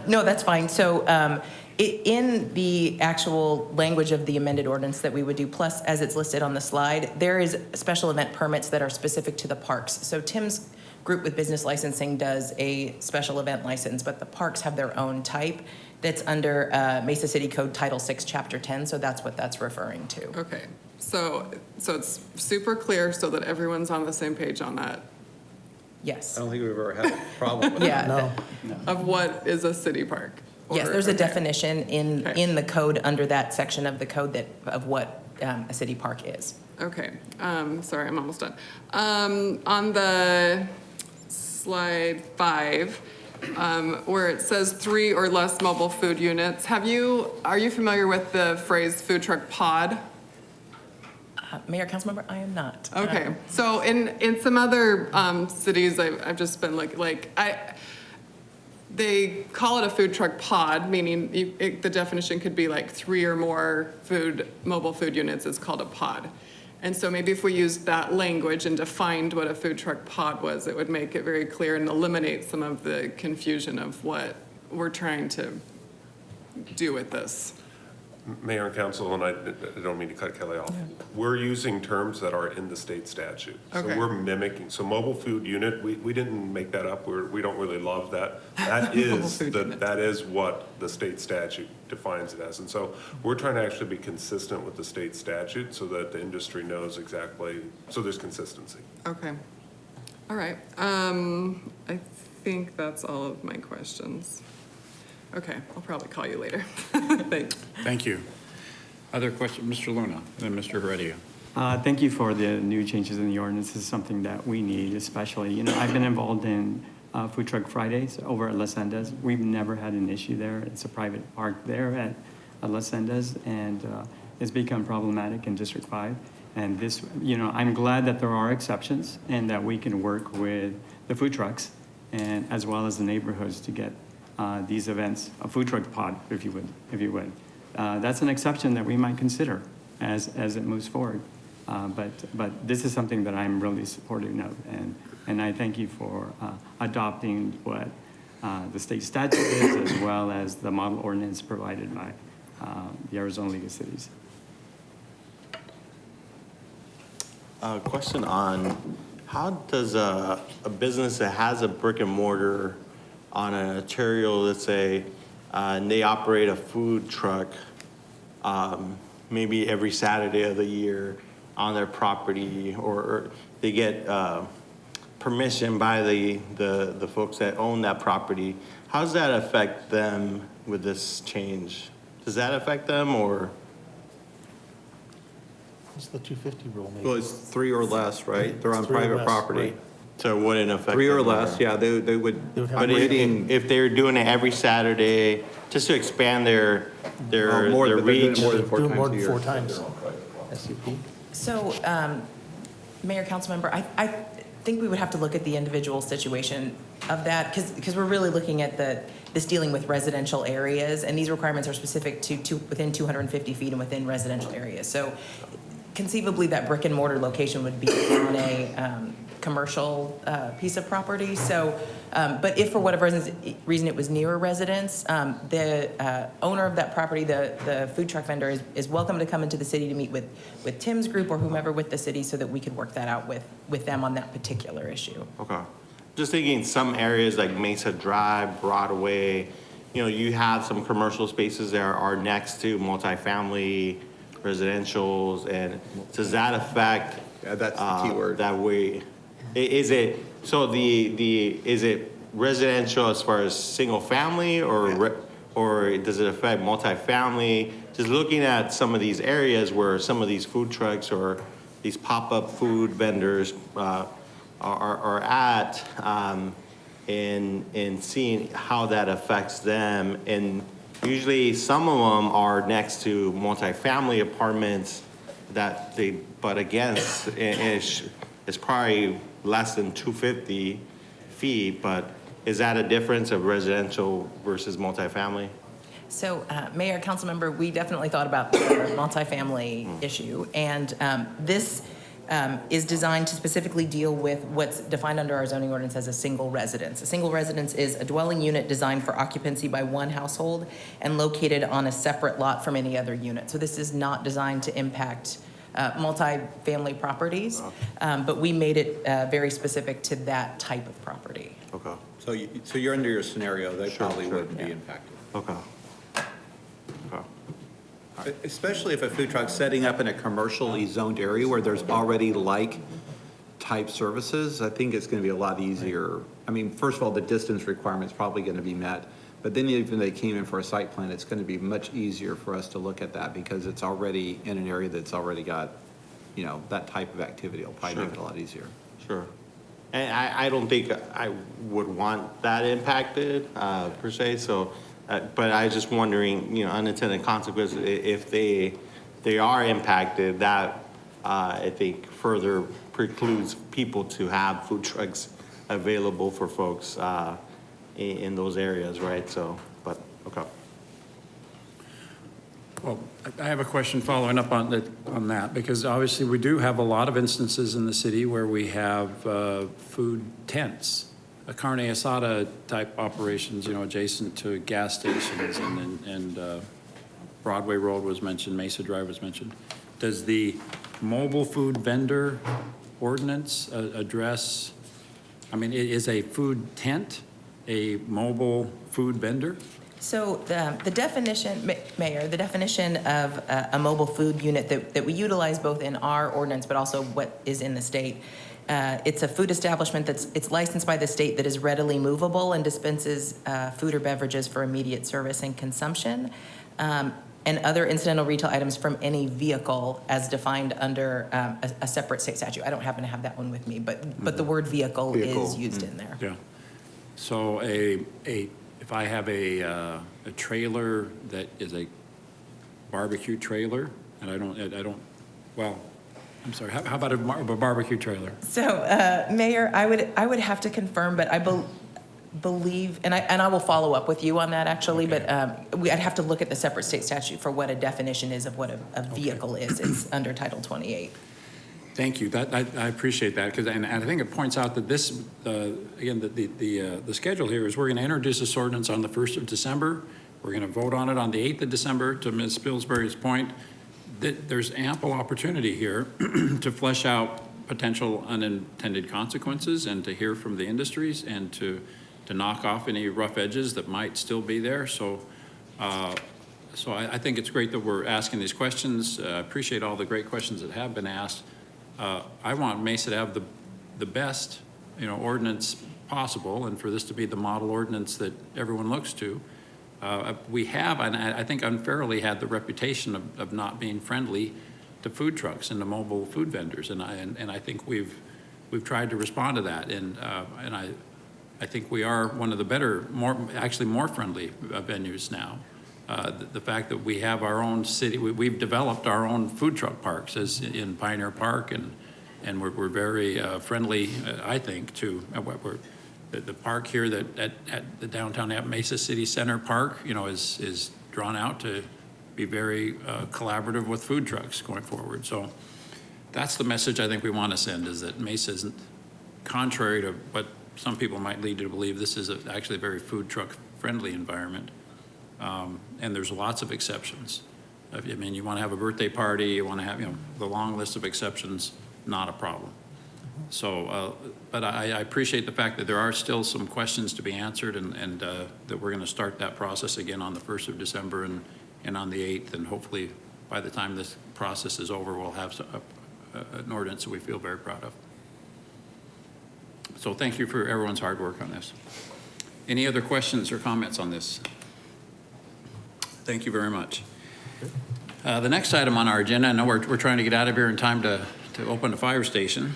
No, that's fine. So, in the actual language of the amended ordinance that we would do, plus as it's listed on the slide, there is special event permits that are specific to the parks. So Tim's group with business licensing does a special event license, but the parks have their own type that's under Mesa City Code Title 6, Chapter 10, so that's what that's referring to. Okay, so it's super clear so that everyone's on the same page on that, Yes. I don't think we've ever had a problem with Yeah. No. of what is a city park. Yes, Or- there's a okay. definition Okay. in the code, under that section of the code that, of what a city park is. Okay, sorry, I'm almost done. On the slide 5, where it says 3 or less mobile food units, are you familiar with the phrase food truck pod? Mayor, Councilmember, I am not. Okay, so in some other cities, I've just been they call it a food truck pod, meaning the definition could be like 3 or more mobile food units is called a pod. And so maybe if we used that language and defined what a food truck pod was, it would make it very clear and eliminate some of the confusion of what we're trying to do with this. Mayor and council, and I don't mean to cut Kelly off, we're using terms that are in the state statute. So Okay. we're mimicking, so mobile food unit, we didn't make that up, we don't really love that. That is, food unit. that is what the state statute defines it as. And so we're trying to actually be consistent with the state statute so that the industry knows exactly, so there's consistency. Okay, all right. I think that's all of my questions. Okay, I'll probably call you later. Thanks. Thank you. Other questions, Mr. Luna, then Mr. Heredia. Thank you for the new changes in the ordinance. This is something that we need, especially, I've been involved in Food Truck Fridays over at Las Sendas. We've never had an issue there. It's a private park there at Las Sendas, and it's become problematic in District 5. And this, I'm glad that there are exceptions and that we can work with the food trucks and as well as the neighborhoods to get these events, a food truck pod, if you would. That's an exception that we might consider as it moves forward. But this is something that I'm really supportive of, and I thank you for adopting what the state statute is, as well as the model ordinance provided by the Arizona League of Cities. Question on how does a business that has a brick and mortar on an arterial, let's say, and they operate a food truck maybe every Saturday of the year on their property, or they get permission by the folks that own that property, how does that affect them with this change? Does that affect them, or? It's the 250 rule, maybe. Well, it's 3 or less, right? They're on 3 or private less, property. right. So it wouldn't affect 3 or them, less, yeah, they would. They would have But to if they're doing it every Saturday, just to expand their More their than, they're doing reach. it more than 4 do it times more a than year. 4 times. SUP. So, Mayor, Councilmember, I think we would have to look at the individual situation of that, because we're really looking at this dealing with residential areas, and these requirements are specific to within 250 feet and within residential areas. So conceivably, that brick and mortar location would be on a commercial piece of property. So, but if for whatever reason it was near a residence, the owner of that property, the food truck vendor, is welcome to come into the city to meet with Tim's group or whomever with the city so that we could work that out with them on that particular issue. Okay. Just thinking some areas like Mesa Drive, Broadway, you have some commercial spaces that are next to multifamily residentials, and does that affect? Yeah, that's the key word. That way, is it, so is it residential as far as single family, or does it affect multifamily? Just looking at some of these areas where some of these food trucks or these pop-up food vendors are at, and seeing how that affects them. And usually some of them are next to multifamily apartments but again, it's probably less than 250 feet, but is that a difference of residential versus multifamily? So, Mayor, Councilmember, we definitely thought about the multifamily issue, and this is designed to specifically deal with what's defined under our zoning ordinance as a single residence. A single residence is a dwelling unit designed for occupancy by one household and located on a separate lot from any other unit. So this is not designed to impact multi-family properties. But we made it very specific to that type of property. Okay. So you're under your scenario, they probably sure. wouldn't be impacted. Okay. Especially if a food truck's setting up in a commercially zoned area where there's already like type services, I think it's gonna be a lot easier. I mean, first of all, the distance requirement's probably gonna be met, but then even if they came in for a site plan, it's gonna be much easier for us to look at that because it's already in an area that's already got, you know, that type of activity. It'll probably make it a lot easier. Sure. And I don't think I would want that impacted, per se, so, but I was just wondering, you know, unintended consequences, if they are impacted, that, I think further precludes people to have food trucks available for folks, in those areas, right? So, but, okay. Well, I have a question following up on that, because obviously we do have a lot of instances in the city where we have food tents, a carne asada type operations, you know, adjacent to gas stations, and Broadway Road was mentioned, Mesa Drive was mentioned. Does the mobile food vendor ordinance address, I mean, is a food tent a mobile food vendor? So the definition, Mayor, the definition of a mobile food unit that we utilize both in our ordinance but also what is in the state, it's a food establishment it's licensed by the state that is readily movable and dispenses food or beverages for immediate service and consumption, and other incidental retail items from any vehicle as defined under a separate state statute. I don't happen to have that one with me, but the word vehicle is used in there. Yeah. So if I have a trailer that is a barbecue trailer, and I don't, well, I'm sorry, how about a barbecue trailer? So, Mayor, I would have to confirm, but I believe, and I will follow up with you on that actually, Okay. but I'd have to look at the separate state statute for what a definition is of what a vehicle is. It's under Title 28. Thank you. I appreciate that, because and I think it points out that this again the schedule here is we're going to introduce this ordinance on the 1st of December. We're going to vote on it on the 8th of December. To Ms. Pillsbury's point, that there's ample opportunity here to flesh out potential unintended consequences and to hear from the industries and to knock off any rough edges that might still be there. So. So I think it's great that we're asking these questions. I appreciate all the great questions that have been asked. I want Mesa to have the best, you know, ordinance possible, and for this to be the model ordinance that everyone looks to. We have, and I think unfairly, had the reputation of not being friendly to food trucks and to mobile food vendors, and I think we've tried to respond to that, and I think we are one of the better, more friendly venues now. The fact that we have our own city, we've developed our own food truck parks as in Pioneer Park, and we're very friendly, I think, to the park here that at the downtown Mesa City Center Park, you know, is drawn out to be very collaborative with food trucks going forward. So that's the message I think we want to send, is that Mesa isn't, contrary to what some people might lead you to believe, this is actually a very food truck friendly environment. And there's lots of exceptions. I mean, you want to have a birthday party, you want to have, you know, the long list of exceptions, not a problem. So, but I appreciate the fact that there are still some questions to be answered, and that we're going to start that process again on the 1st of December and on the 8th, and hopefully by the time this process is over, we'll have an ordinance that we feel very proud of. So thank you for everyone's hard work on this. Any other questions or comments on this? Thank you very much. The next item on our agenda, I know we're trying to get out of here in time to open the fire station,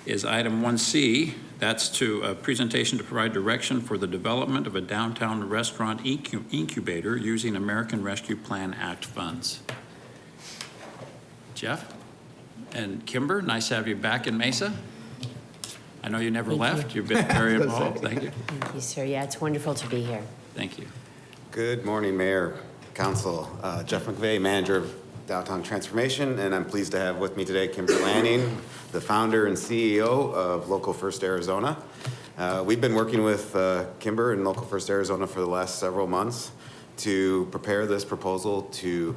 is item 1C. That's to a presentation to provide direction for the development of a downtown restaurant incubator using American Rescue Plan Act funds. Jeff and Kimber, nice to have you back in Mesa. I know you never left. You've been very involved. Thank you. Thank you, sir. Yeah, it's wonderful to be here. Thank you. Good morning, Mayor, Council. Jeff McVeigh, Manager of Downtown Transformation, and I'm pleased to have with me today Kimber Lanning, the founder and CEO of Local First Arizona. We've been working with Kimber and Local First Arizona for the last several months to prepare this proposal to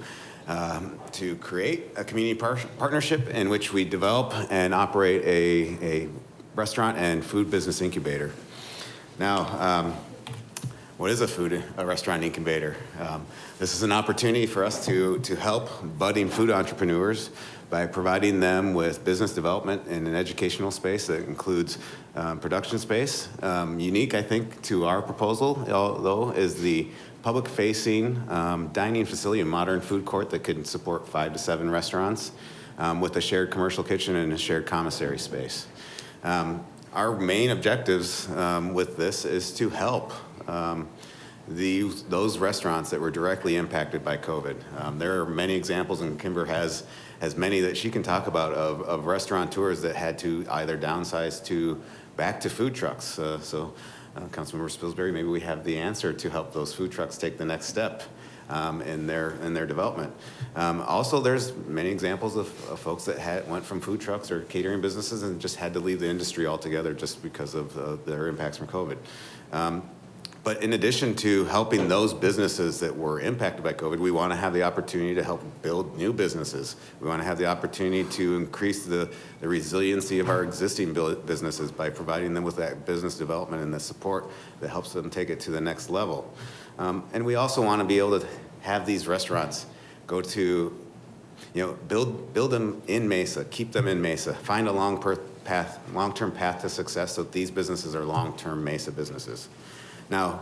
to create a community partnership in which we develop and operate a restaurant and food business incubator. Now, what is a restaurant incubator? This is an opportunity for us to help budding food entrepreneurs by providing them with business development in an educational space that includes production space. Unique, I think, to our proposal, though, is the public-facing dining facility, a modern food court that could support 5 to 7 restaurants with a shared commercial kitchen and a shared commissary space. Our main objectives with this is to help those restaurants that were directly impacted by COVID. There are many examples, and Kimber has many that she can talk about of restaurateurs that had to either downsize back to food trucks. Councilmember Spilsbury, maybe we have the answer to help those food trucks take the next step in their development. Also, there's many examples of folks that went from food trucks or catering businesses and just had to leave the industry altogether just because of their impacts from COVID. But in addition to helping those businesses that were impacted by COVID, we want to have the opportunity to help build new businesses. We want to have the opportunity to increase the resiliency of our existing businesses by providing them with that business development and the support that helps them take it to the next level. And we also want to be able to have these restaurants go to, build them in Mesa, keep them in Mesa, find a long-term path to success so that these businesses are long-term Mesa businesses. Now,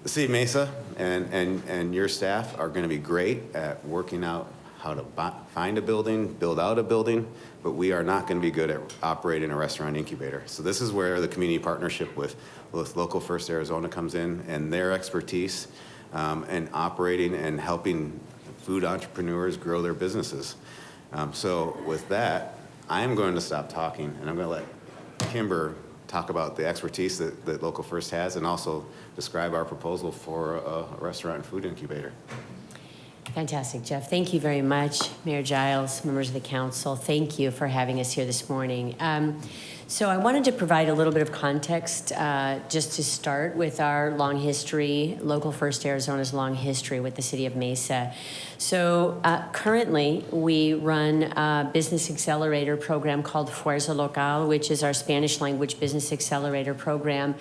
the City of Mesa and your staff are going to be great at working out how to find a building, build out a building, but we are not going to be good at operating a restaurant incubator. So this is where the community partnership with Local First Arizona comes in, and their expertise in operating and helping food entrepreneurs grow their businesses. So with that, I'm going to stop talking, and I'm going to let Kimber talk about the expertise that Local First has and also describe our proposal for a restaurant and food incubator. Fantastic, Jeff. Thank you very much, Mayor Giles, members of the council. Thank you for having us here this morning. So I wanted to provide a little bit of context just to start with our long history, Local First Arizona's long history with the City of Mesa. So currently we run a business accelerator program called Fuerza Local, which is our Spanish language business accelerator program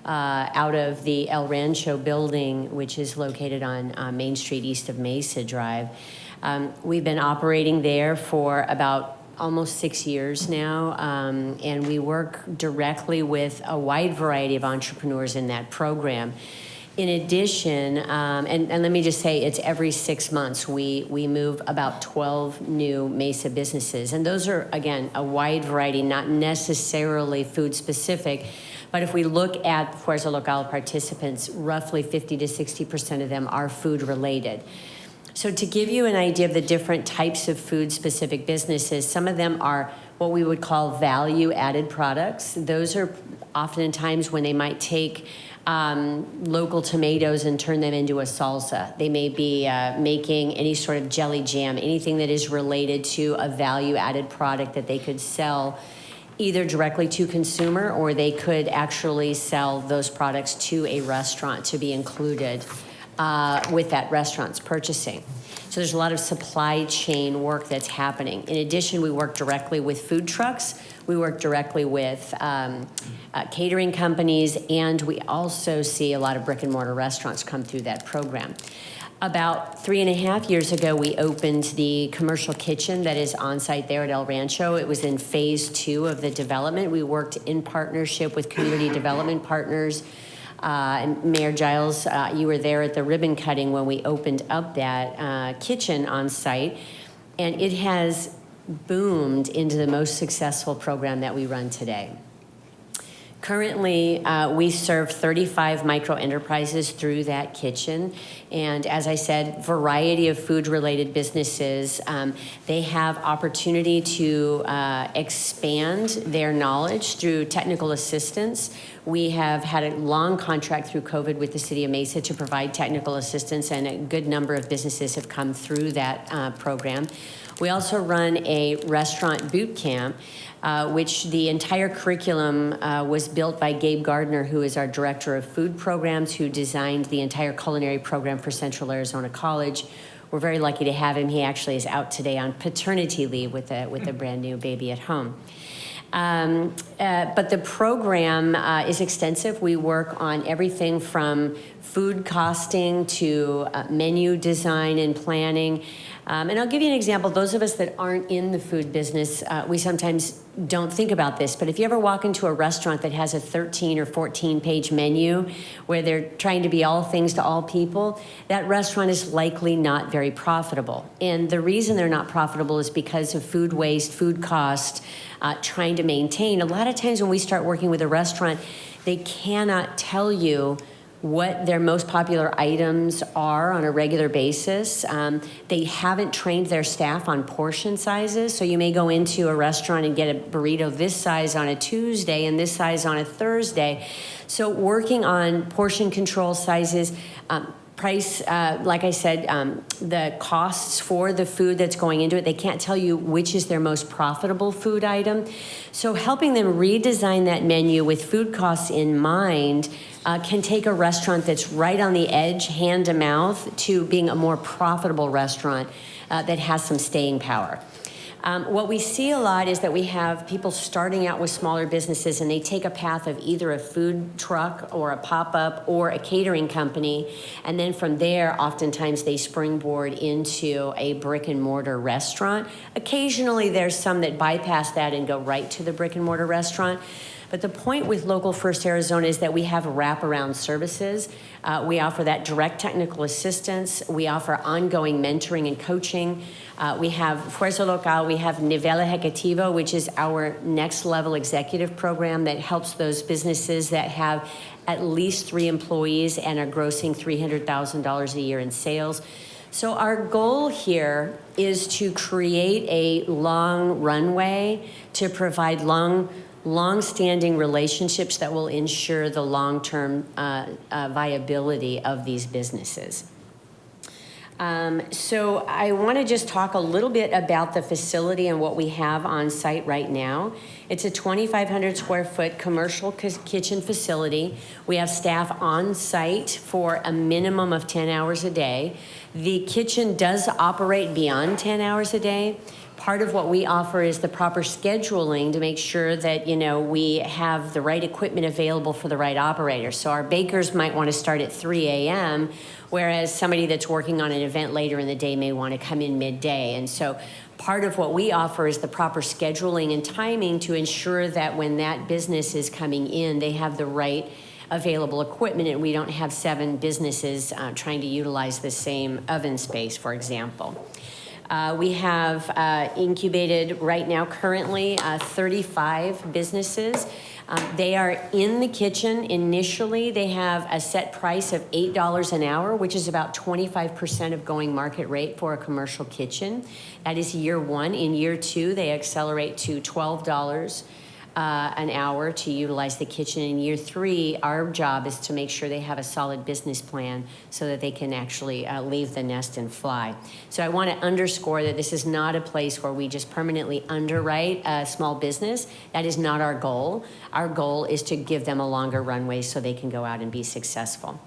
out of the El Rancho building, which is located on Main Street east of Mesa Drive. We've been operating there for about almost 6 years now, and we work directly with a wide variety of entrepreneurs in that program. In addition, and let me just say, it's every 6 months we move about 12 new Mesa businesses, and those are, again, a wide variety, not necessarily food specific, but if we look at Fuerza Local participants, roughly 50 to 60% of them are food related. So to give you an idea of the different types of food-specific businesses, some of them are what we would call value-added products. Those are oftentimes when they might take local tomatoes and turn them into a salsa. They may be making any sort of jelly jam, anything that is related to a value-added product that they could sell either directly to consumer, or they could actually sell those products to a restaurant to be included with that restaurant's purchasing. So there's a lot of supply chain work that's happening. In addition, we work directly with food trucks. We work directly with catering companies, and we also see a lot of brick and mortar restaurants come through that program. About 3.5 years ago, we opened the commercial kitchen that is on site there at El Rancho. It was in phase 2 of the development. We worked in partnership with community development partners. And Mayor Giles, you were there at the ribbon cutting when we opened up that kitchen on site, and it has boomed into the most successful program that we run today. Currently, we serve 35 micro enterprises through that kitchen, and as I said, variety of food-related businesses. They have opportunity to expand their knowledge through technical assistance. We have had a long contract through COVID with the City of Mesa to provide technical assistance, and a good number of businesses have come through that program. We also run a restaurant boot camp, which the entire curriculum was built by Gabe Gardner, who is our Director of Food Programs, who designed the entire culinary program for Central Arizona College. we're very lucky to have him. He actually is out today on paternity leave with a brand new baby at home. But the program is extensive. We work on everything from food costing to menu design and planning. And I'll give you an example. Those of us that aren't in the food business, we sometimes don't think about this, but if you ever walk into a restaurant that has a 13 or 14-page menu where they're trying to be all things to all people, that restaurant is likely not very profitable. And the reason they're not profitable is because of food waste, food cost, trying to maintain. A lot of times when we start working with a restaurant, they cannot tell you what their most popular items are on a regular basis. They haven't trained their staff on portion sizes, so you may go into a restaurant and get a burrito this size on a Tuesday and this size on a Thursday. So working on portion control sizes, price, like I said, the costs for the food that's going into it, they can't tell you which is their most profitable food item. So helping them redesign that menu with food costs in mind can take a restaurant that's right on the edge, hand to mouth, to being a more profitable restaurant that has some staying power. What we see a lot is that we have people starting out with smaller businesses and they take a path of either a food truck or a pop-up or a catering company, and then from there oftentimes they springboard into a brick and mortar restaurant. Occasionally there's some that bypass that and go right to the brick and mortar restaurant. But the point with Local First Arizona is that we have wraparound services. We offer that direct technical assistance. We offer ongoing mentoring and coaching. We have Fuerza Local, we have Nivel Ejecutivo, which is our next level executive program that helps those businesses that have at least 3 employees and are grossing $300,000 a year in sales. So our goal here is to create a long runway to provide long-standing relationships that will ensure the long-term viability of these businesses. So I want to just talk a little bit about the facility and what we have on site right now. It's a 2,500 square foot commercial kitchen facility. We have staff on site for a minimum of 10 hours a day. The kitchen does operate beyond 10 hours a day. Part of what we offer is the proper scheduling to make sure that, we have the right equipment available for the right operator. So our bakers might want to start at 3 a.m., whereas somebody that's working on an event later in the day may want to come in midday. And so part of what we offer is the proper scheduling and timing to ensure that when that business is coming in, they have the right available equipment and we don't have 7 businesses trying to utilize the same oven space, for example. We have incubated right now currently 35 businesses. They are in the kitchen initially. They have a set price of $8 an hour, which is about 25% of going market rate for a commercial kitchen. That is year 1. In year 2, they accelerate to $12 an hour to utilize the kitchen. In year 3, our job is to make sure they have a solid business plan so that they can actually leave the nest and fly. So I want to underscore that this is not a place where we just permanently underwrite a small business. That is not our goal. Our goal is to give them a longer runway so they can go out and be successful.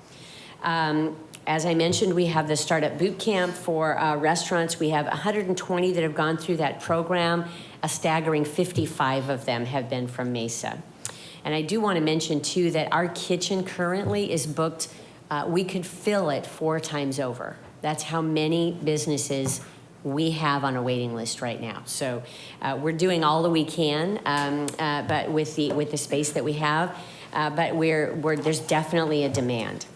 As I mentioned, we have the Startup Boot Camp for restaurants. We have 120 that have gone through that program. A staggering 55 of them have been from Mesa. And I do want to mention, too, that our kitchen currently is booked. We could fill it 4 times over. That's how many businesses we have on a waiting list right now. So we're doing all that we can, but with the space that we have. But there's definitely a demand.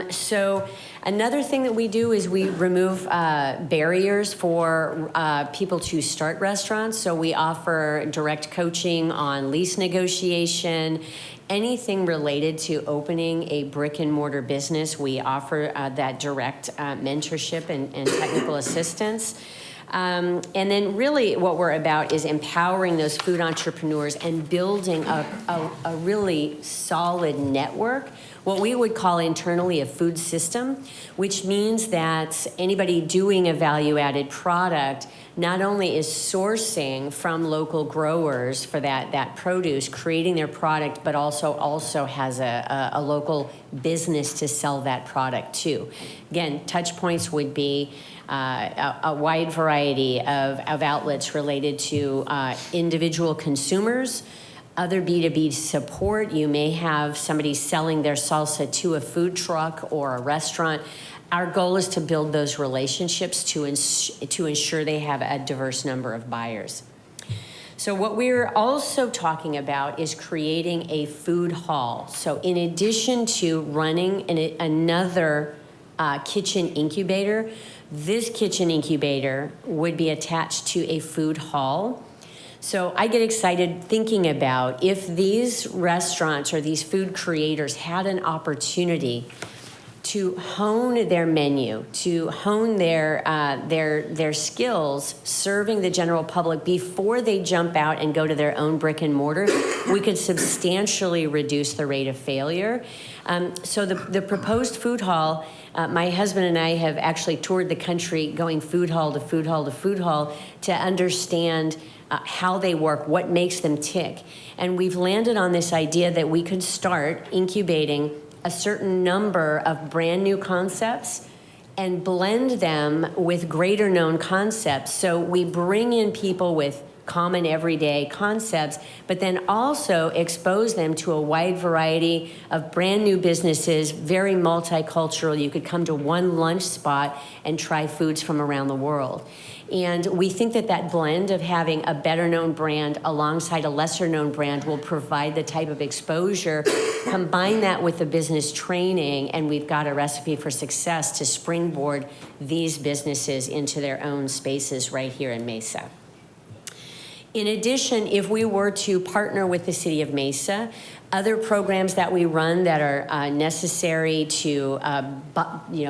So another thing that we do is we remove barriers for people to start restaurants. So we offer direct coaching on lease negotiation, anything related to opening a brick and mortar business. We offer that direct mentorship and technical assistance. And then really what we're about is empowering those food entrepreneurs and building a really solid network what we would call internally a food system, which means that anybody doing a value-added product not only is sourcing from local growers for that produce, creating their product, but also has a local business to sell that product to. Again, touch points would be a wide variety of outlets related to individual consumers, other B2B support. You may have somebody selling their salsa to a food truck or a restaurant. Our goal is to build those relationships to ensure they have a diverse number of buyers. So what we're also talking about is creating a food hall. So in addition to running another kitchen incubator, this kitchen incubator would be attached to a food hall. So I get excited thinking about if these restaurants or these food creators had an opportunity to hone their menu, to hone their skills serving the general public before they jump out and go to their own brick and mortar, we could substantially reduce the rate of failure. So the proposed food hall, my husband and I have actually toured the country going food hall to food hall to food hall to understand how they work, what makes them tick. And we've landed on this idea that we could start incubating a certain number of brand new concepts and blend them with greater known concepts. So we bring in people with common everyday concepts, but then also expose them to a wide variety of brand new businesses, very multicultural. You could come to one lunch spot and try foods from around the world. And we think that blend of having a better known brand alongside a lesser known brand will provide the type of exposure. Combine that with the business training, and we've got a recipe for success to springboard these businesses into their own spaces right here in Mesa. In addition, if we were to partner with the City of Mesa, other programs that we run that are necessary to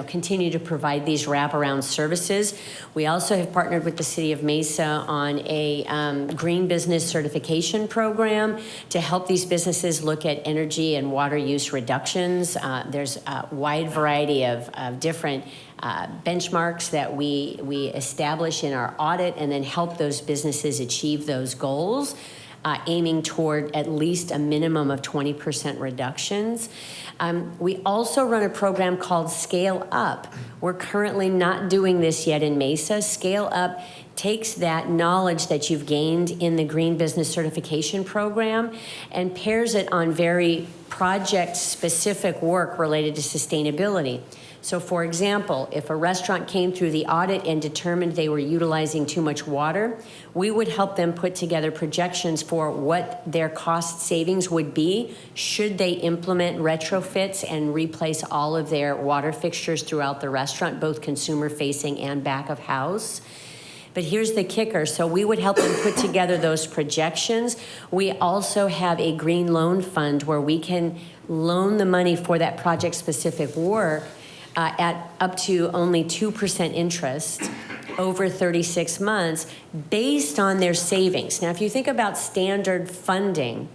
continue to provide these wraparound services. We also have partnered with the City of Mesa on a green business certification program to help these businesses look at energy and water use reductions. There's a wide variety of different benchmarks that we establish in our audit and then help those businesses achieve those goals. Aiming toward at least a minimum of 20% reductions. We also run a program called Scale Up. We're currently not doing this yet in Mesa. Scale Up takes that knowledge that you've gained in the Green Business Certification Program and pairs it on very project-specific work related to sustainability. So for example, if a restaurant came through the audit and determined they were utilizing too much water, we would help them put together projections for what their cost savings would be should they implement retrofits and replace all of their water fixtures throughout the restaurant, both consumer facing and back of house. But here's the kicker. So we would help them put together those projections. We also have a green loan fund where we can loan the money for that project-specific work at up to only 2% interest over 36 months based on their savings. Now, if you think about standard funding,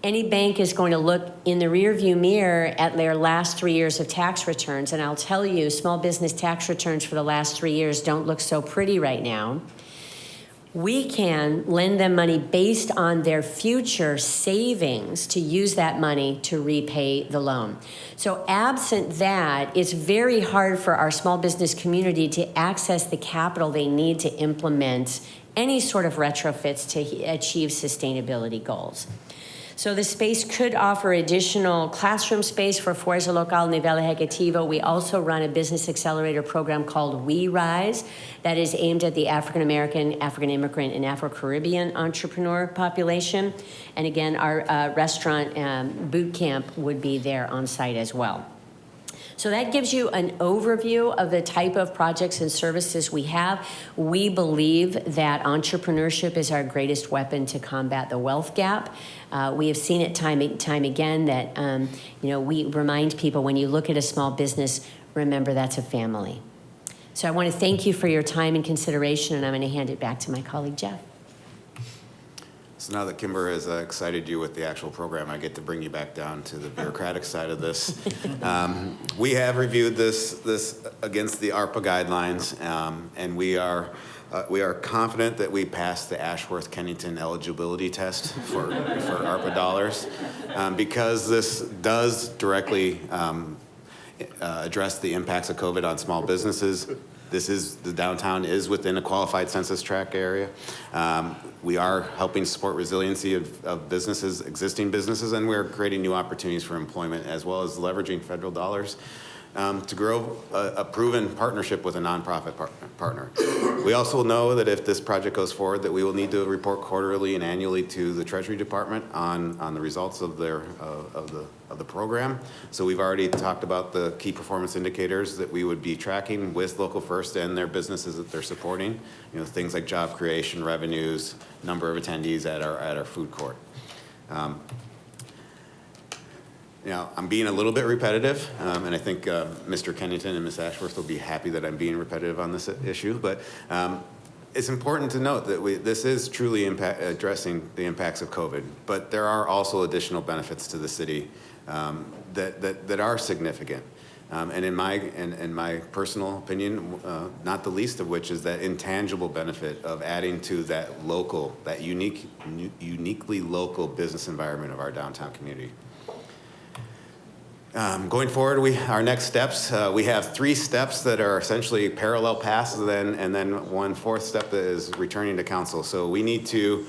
any bank is going to look in the rearview mirror at their last 3 years of tax returns. And I'll tell you, small business tax returns for the last 3 years don't look so pretty right now. We can lend them money based on their future savings to use that money to repay the loan. So absent that, it's very hard for our small business community to access the capital they need to implement any sort of retrofits to achieve sustainability goals. So the space could offer additional classroom space for Fuerza Local Nivel Ejecutivo. We also run a business accelerator program called We Rise that is aimed at the African American, African immigrant, and Afro-Caribbean entrepreneur population. And again, our restaurant boot camp would be there on site as well. So that gives you an overview of the type of projects and services we have. We believe that entrepreneurship is our greatest weapon to combat the wealth gap. We have seen it time again that we remind people when you look at a small business, remember that's a family. So I want to thank you for your time and consideration, and I'm going to hand it back to my colleague Jeff. So now that Kimber has excited you with the actual program, I get to bring you back down to the bureaucratic side of this. We have reviewed this against the ARPA guidelines, and we are confident that we passed the Ashworth-Kennington eligibility test for ARPA dollars. Because this does directly address the impacts of COVID on small businesses. The downtown is within a qualified census tract area. We are helping support resiliency of businesses, existing businesses, and we're creating new opportunities for employment, as well as leveraging federal dollars to grow a proven partnership with a nonprofit partner. We also know that if this project goes forward, that we will need to report quarterly and annually to the Treasury Department on the results of the program. So we've already talked about the key performance indicators that we would be tracking with Local First and their businesses that they're supporting. You know, things like job creation, revenues, number of attendees at our food court. You know, I'm being a little bit repetitive, and I think Mr. Kennington and Ms. Ashworth will be happy that I'm being repetitive on this issue, but it's important to note that this is truly addressing the impacts of COVID, but there are also additional benefits to the city that are significant. And in my personal opinion, not the least of which is that intangible benefit of adding to that uniquely local business environment of our downtown community. Going forward, our next steps, we have 3 steps that are essentially parallel paths, and then one fourth step that is returning to council. So we need to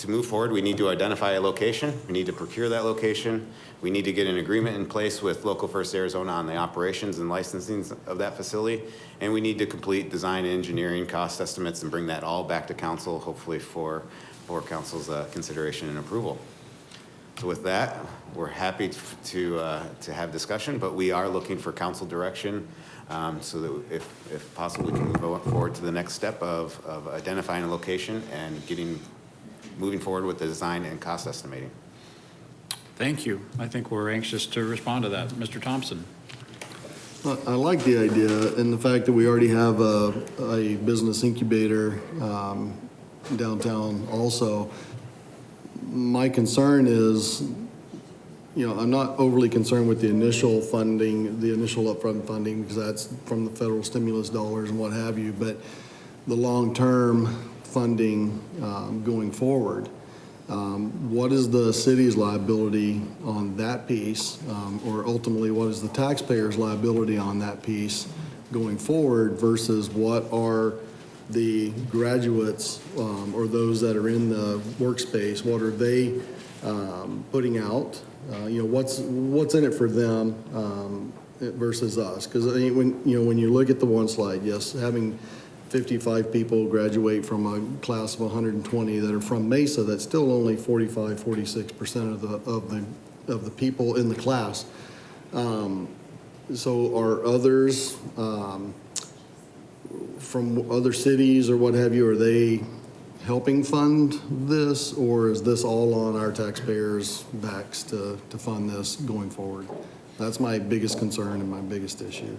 move forward, we need to identify a location, we need to procure that location, we need to get an agreement in place with Local First Arizona on the operations and licensing of that facility, and we need to complete design and engineering cost estimates and bring that all back to council, hopefully for council's consideration and approval. So with that, we're happy to have discussion, but we are looking for council direction so that if possible, we can move forward to the next step of identifying a location and moving forward with the design and cost estimating. Thank you. I think we're anxious to respond to that. Mr. Thompson. I like the idea and the fact that we already have a business incubator downtown also. My concern is, you know, I'm not overly concerned with the initial funding, the initial upfront funding, because that's from the federal stimulus dollars and what have you, but the long-term funding going forward. What is the city's liability on that piece, or ultimately what is the taxpayer's liability on that piece going forward versus what are the graduates or those that are in the workspace, what are they putting out? You know, what's in it for them versus us? Because when you look at the one slide, yes, having 55 people graduate from a class of 120 that are from Mesa, that's still only 46% of the people in the class. So are others from other cities or what have you, are they helping fund this, or is this all on our taxpayers' backs to fund this going forward? That's my biggest concern and my biggest issue.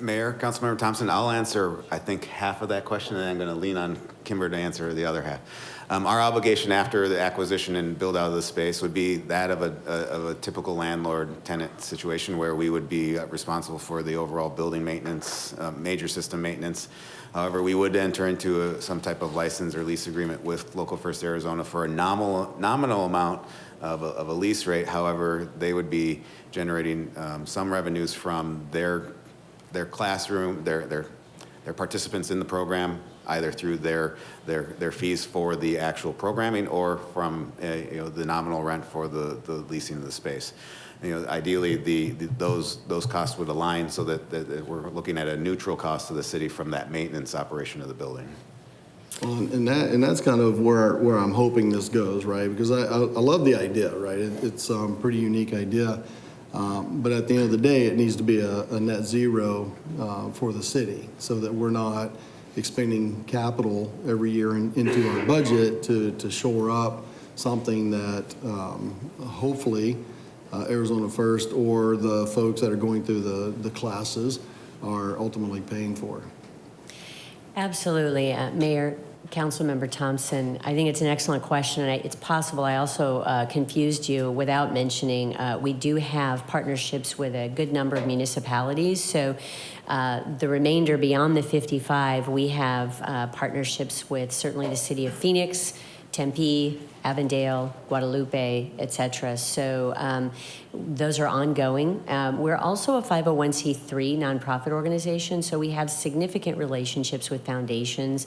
Mayor, Councilmember Thompson, I'll answer, I think, half of that question, and I'm going to lean on Kimber to answer the other half. Our obligation after the acquisition and build out of the space would be that of a typical landlord-tenant situation where we would be responsible for the overall building maintenance, major system maintenance. However, we would enter into some type of license or lease agreement with Local First Arizona for a nominal amount of a lease rate. However, they would be generating some revenues from their classroom, their participants in the program, either through their fees for the actual programming or from the nominal rent for the leasing of the space. Ideally, those costs would align so that we're looking at a neutral cost to the city from that maintenance operation of the building. And that's kind of where I'm hoping this goes, right? Because I love the idea, right? It's a pretty unique idea. But at the end of the day, it needs to be a net zero for the city so that we're not expending capital every year into our budget to shore up something that hopefully Arizona First or the folks that are going through the classes are ultimately paying for. Absolutely, Mayor. Councilmember Thompson, I think it's an excellent question, and it's possible I also confused you without mentioning we do have partnerships with a good number of municipalities. So the remainder beyond the 55, we have partnerships with certainly the city of Phoenix, Tempe, Avondale, Guadalupe, et cetera. So those are ongoing. We're also a 501c3 nonprofit organization, so we have significant relationships with foundations.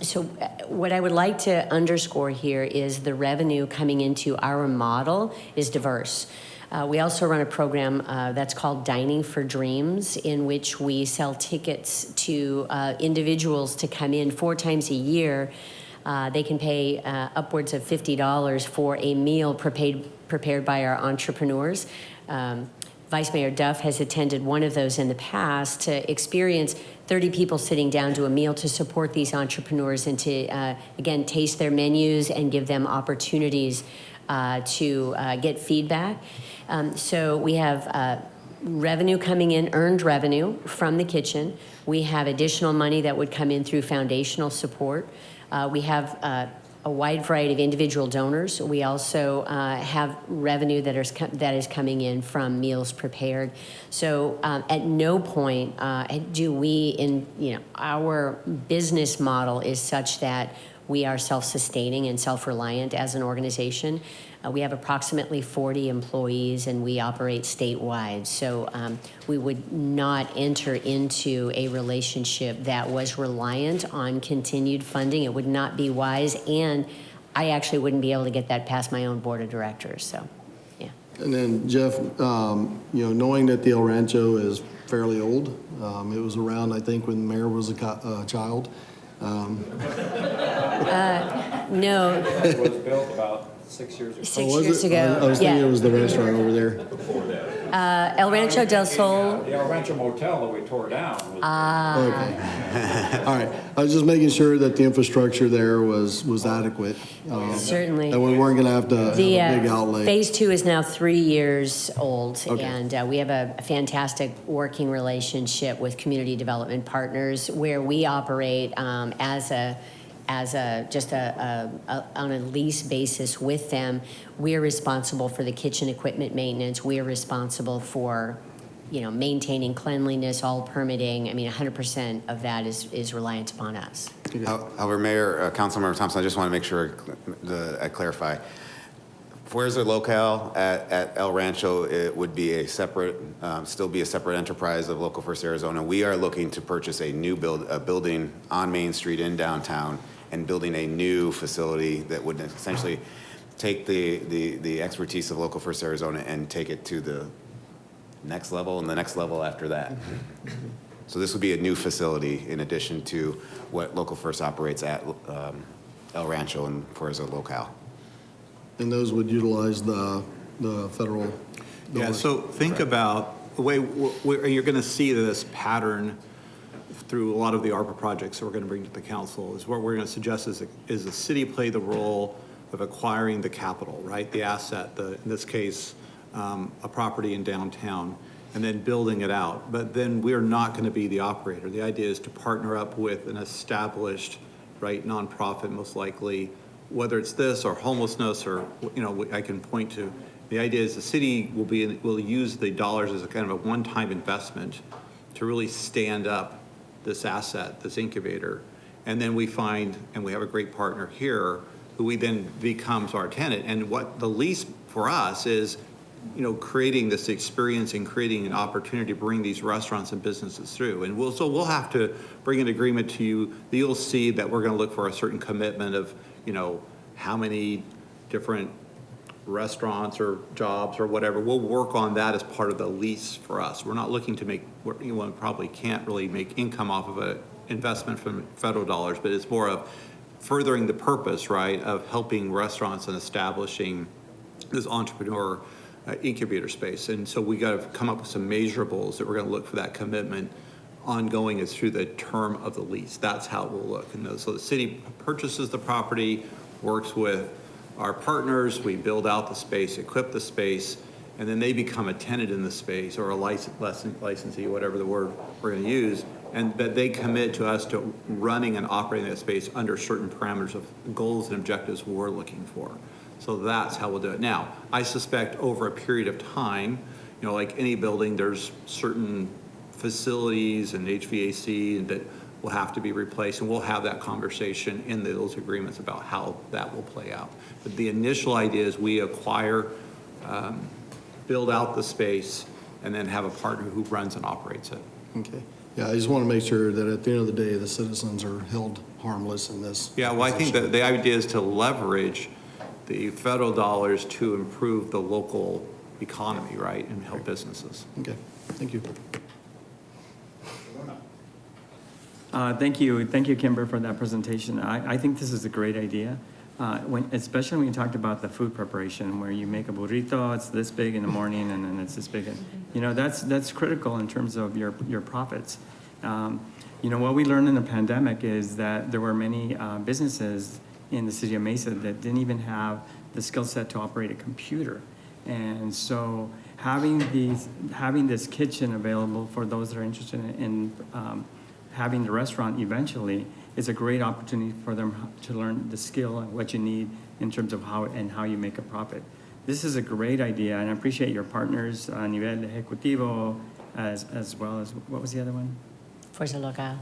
So what I would like to underscore here is the revenue coming into our model is diverse. We also run a program that's called Dining for Dreams, in which we sell tickets to individuals to come in 4 times a year. They can pay upwards of $50 for a meal prepared by our entrepreneurs. Vice Mayor Duff has attended one of those in the past to experience 30 people sitting down to a meal to support these entrepreneurs and to, again, taste their menus and give them opportunities to get feedback. So we have revenue coming in, earned revenue from the kitchen. We have additional money that would come in through foundational support. We have a wide variety of individual donors. We also have revenue that is coming in from meals prepared. So at no point do we, our business model is such that we are self-sustaining and self-reliant as an organization. We have approximately 40 employees and we operate statewide. So we would not enter into a relationship that was reliant on continued funding. It would not be wise, and I actually wouldn't be able to get that past my own board of directors. So, yeah. And then Jeff, knowing that the El Rancho is fairly old, it was around, I think, when the mayor was a child. No. It was built about 6 years ago. 6 years ago. I was thinking it was the restaurant over there. El Rancho del Sol. The El Rancho Motel that we tore down. Okay. All right. I was just making sure that the infrastructure there was adequate. Certainly. That we weren't going to have to have a big outlay. Phase 2 is now 3 years old, Okay. and we have a fantastic working relationship with community development partners where we operate on a lease basis with them. We're responsible for the kitchen equipment maintenance. We're responsible for, maintaining cleanliness, all permitting. I mean, 100% of that is reliant upon us. However, Mayor, Councilmember Thompson, I just want to make sure I clarify. Whereas the locale at El Rancho, it would be still be a separate enterprise of Local First Arizona. We are looking to purchase a building on Main Street in downtown and building a new facility that would essentially take the expertise of Local First Arizona and take it to the next level and the next level after that. So this would be a new facility in addition to what Local First operates at El Rancho and for as a locale. And those would utilize the federal dollars. Yeah, so think about the way you're going to see this pattern through a lot of the ARPA projects that we're going to bring to the council is what we're going to suggest is the city play the role of acquiring the capital, right? The asset, in this case, a property in downtown, and then building it out. But then we're not going to be the operator. The idea is to partner up with an established, right, nonprofit, most likely, whether it's this or homelessness or, I can point to. The idea is the city will use the dollars as a kind of a one-time investment to really stand up this asset, this incubator. And then we find, and we have a great partner here, who we then becomes our tenant. And what the lease for us is, creating this experience and creating an opportunity to bring these restaurants and businesses through. And we'll have to bring an agreement to you that you'll see that we're going to look for a certain commitment of, how many different restaurants or jobs or whatever. We'll work on that as part of the lease for us. We're not looking to probably can't really make income off of an investment from federal dollars, but it's more of furthering the purpose, right, of helping restaurants and establishing this entrepreneur incubator space. And so we got to come up with some measurables that we're going to look for that commitment ongoing is through the term of the lease. That's how it will look. And so the city purchases the property, works with our partners, we build out the space, equip the space, and then they become a tenant in the space or a licensee, whatever the word we're going to use, and that they commit to us to running and operating that space under certain parameters of goals and objectives we're looking for. So that's how we'll do it. Now, I suspect over a period of time, you know, like any building, there's certain facilities and HVAC that will have to be replaced, and we'll have that conversation in those agreements about how that will play out. But the initial idea is we acquire, build out the space, and then have a partner who runs and operates it. Okay. Yeah, I just want to make sure that at the end of the day, the citizens are held harmless in this. Yeah, well, I think that the idea is to leverage the federal dollars to improve the local economy, right, and help businesses. Okay, thank you. Thank you, Kimber, for that presentation. I think this is a great idea, especially when you talked about the food preparation, where you make a burrito, it's this big in the morning, and then it's this big. You know, that's critical in terms of your profits. You know, what we learned in the pandemic is that there were many businesses in the city of Mesa that didn't even have the skill set to operate a computer. And so having this kitchen available for those that are interested in having the restaurant eventually is a great opportunity for them to learn the skill and what you need in terms of how you make a profit. This is a great idea, and I appreciate your partners, a nivel ejecutivo, as well as, what was the other one? Fuerza Local.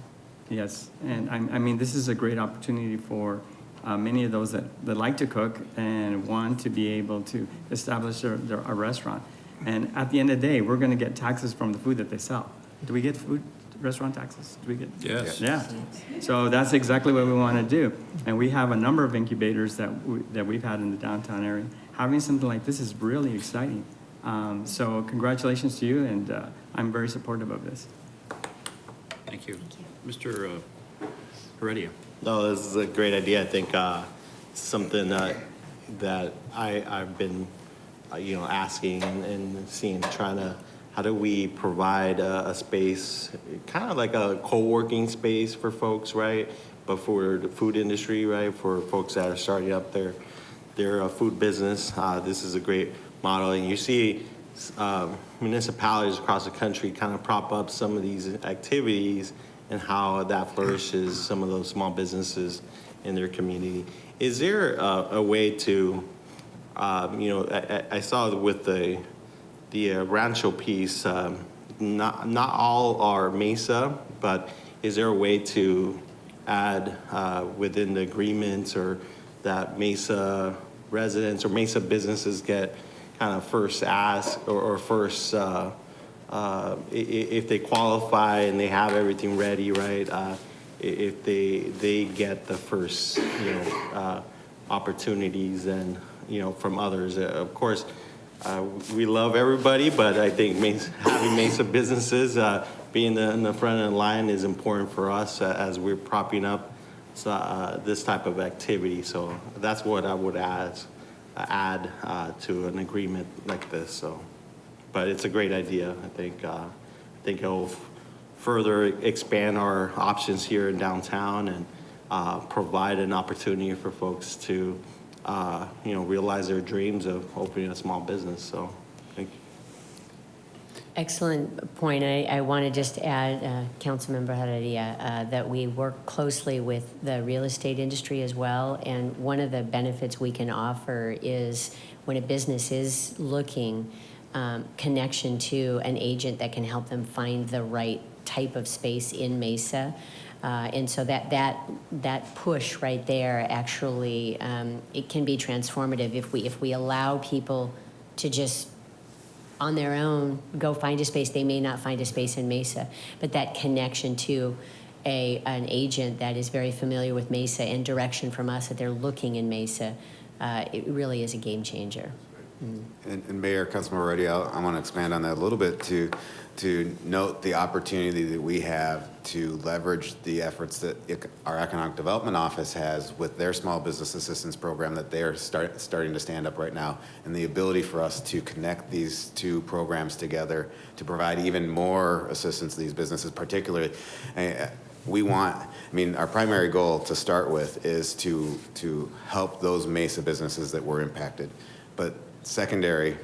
Yes, and I mean, this is a great opportunity for many of those that like to cook and want to be able to establish a restaurant. And at the end of the day, we're going to get taxes from the food that they sell. Do we get restaurant taxes? Do we get? Yes. Yeah. So that's exactly what we want to do. And we have a number of incubators that we've had in the downtown area. Having something like this is really exciting. So congratulations to you, and I'm very supportive of this. Thank you. Mr. Heredia. No, this is a great idea. I think something that I've been, asking and seeing, how do we provide a space, kind of like a co-working space for folks, right? But for the food industry, right? For folks that are starting up their food business, this is a great model. And you see municipalities across the country kind of prop up some of these activities and how that flourishes some of those small businesses in their community. Is there a way to, I saw with the Rancho piece, not all are Mesa, but is there a way to add within the agreements or that Mesa residents or Mesa businesses get kind of first ask or first, if they qualify and they have everything ready, right? If they get the first, opportunities and, from others. Of course, we love everybody, but I think having Mesa businesses being in the front of the line is important for us as we're propping up this type of activity. So that's what I would add to an agreement like this. So, but it's a great idea. I think it'll further expand our options here in downtown and provide an opportunity for folks to realize their dreams of opening a small business. So, thank you. Excellent point. I want to just add, Councilmember Heredia, that we work closely with the real estate industry as well. And one of the benefits we can offer is when a business is looking, connection to an agent that can help them find the right type of space in Mesa. And so that push right there actually, it can be transformative if we allow people to just on their own go find a space. They may not find a space in Mesa, but that connection to an agent that is very familiar with Mesa and direction from us that they're looking in Mesa, it really is a game changer. And Mayor, Councilmember Reddy, I want to expand on that a little bit to note the opportunity that we have to leverage the efforts that our Economic Development Office has with their Small Business Assistance Program that they are starting to stand up right now, and the ability for us to connect these two programs together to provide even more assistance to these businesses, particularly. Our primary goal to start with is to help those Mesa businesses that were impacted. But secondary,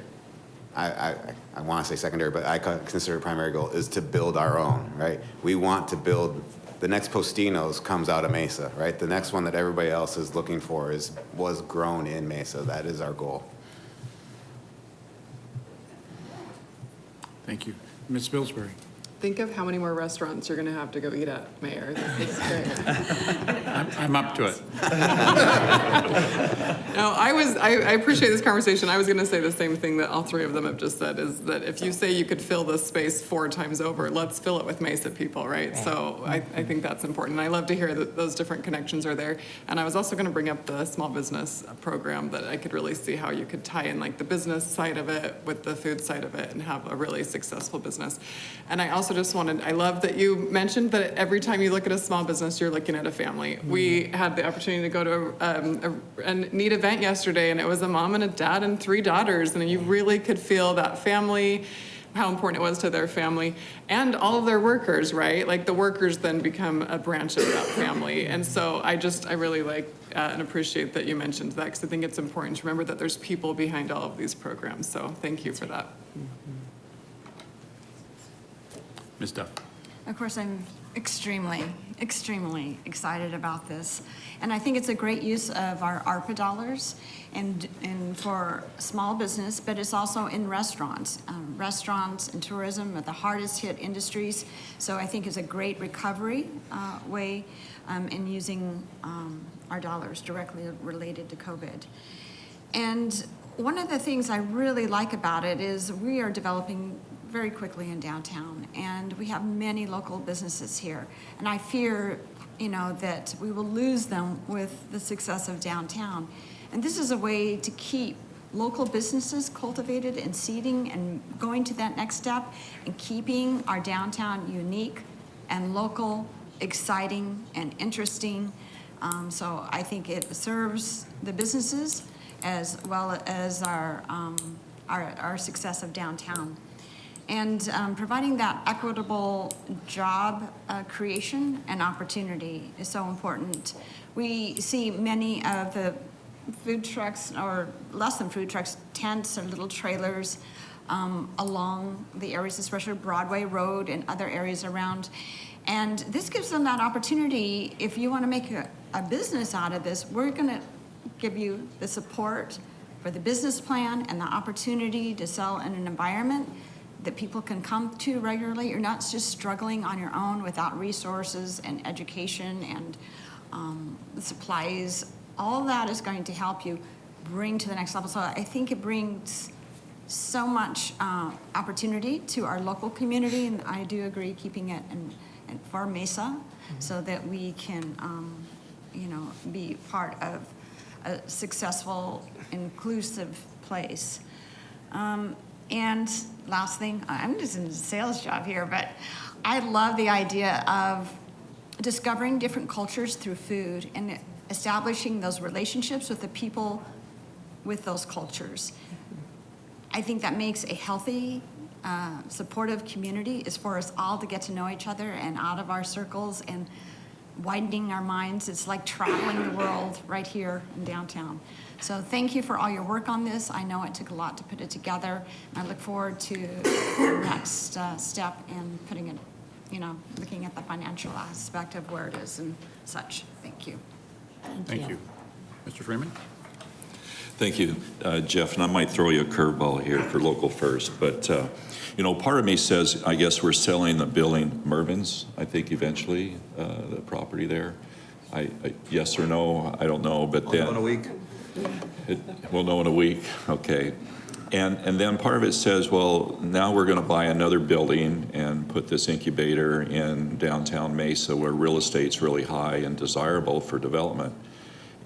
I want to say secondary, but I consider primary goal is to build our own, right? We want to build, the next Postino's comes out of Mesa, right? The next one that everybody else is looking for was grown in Mesa. That is our goal. Thank you. Ms. Pillsbury. Think of how many more restaurants you're gonna have to go eat at, Mayor. This is great. I'm up to it. No, I appreciate this conversation. I was gonna say the same thing that all three of them have just said, is that if you say you could fill this space 4 times over, let's fill it with Mesa people, right? So I think that's important. And I love to hear that those different connections are there. And I was also gonna bring up the small business program, that I could really see how you could tie in like the business side of it with the food side of it and have a really successful business. And I also just wanted, I love that you mentioned that every time you look at a small business, you're looking at a family. We had the opportunity to go to a neat event yesterday, and it was a mom and a dad and 3 daughters, and you really could feel that family, how important it was to their family and all of their workers, right? Like the workers then become a branch of that family. And so I really like and appreciate that you mentioned that, because I think it's important to remember that there's people behind all of these programs. So thank you for that. Ms. Duff. Of course, I'm extremely excited about this. And I think it's a great use of our ARPA dollars and for small business, but it's also in restaurants. Restaurants and tourism are the hardest hit industries. So I think it's a great recovery way in using our dollars directly related to COVID. And one of the things I really like about it is we are developing very quickly in downtown, and we have many local businesses here. And I fear, that we will lose them with the success of downtown. And this is a way to keep local businesses cultivated and seeding and going to that next step and keeping our downtown unique and local, exciting and interesting. So I think it serves the businesses as well as our success of downtown. And providing that equitable job creation and opportunity is so important. We see many of the food trucks, or less than food trucks, tents or little trailers along the areas, especially Broadway Road and other areas around. And this gives them that opportunity. If you want to make a business out of this, we're going to give you the support for the business plan and the opportunity to sell in an environment that people can come to regularly. You're not just struggling on your own without resources and education and supplies. All that is going to help you bring to the next level. So I think it brings so much opportunity to our local community, and I do agree keeping it for Mesa so that we can, be part of a successful, inclusive place. And last thing, I'm just in a sales job here, but I love the idea of discovering different cultures through food and establishing those relationships with the people with those cultures. I think that makes a healthy, supportive community is for us all to get to know each other and out of our circles and widening our minds. It's like traveling the world right here in downtown. So thank you for all your work on this. I know it took a lot to put it together. I look forward to the next step in putting it, looking at the financial aspect of where it is and such. Thank you. Thank you. Mr. Freeman? Thank you, Jeff, and I might throw you a curveball here for local first, but, part of me says, I guess we're selling the building Mervin's, I think eventually, the property there. Yes or no, I don't know, but then. In a week. We'll know in a week, okay. And then part of it says, well, now we're gonna buy another building and put this incubator in downtown Mesa where real estate's really high and desirable for development.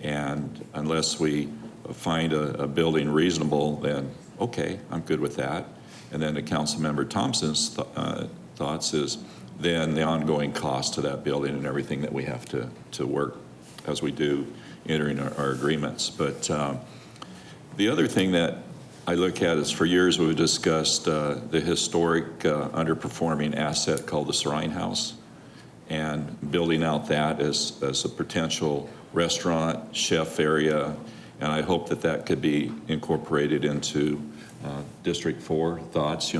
And unless we find a building reasonable, then okay, I'm good with that. And then the Councilmember Thompson's thoughts is then the ongoing cost to that building and everything that we have to work as we do entering our agreements. But the other thing that I look at is for years we've discussed the historic underperforming asset called the Serine House and building out that as a potential restaurant, chef area. And I hope that could be incorporated into District 4 thoughts,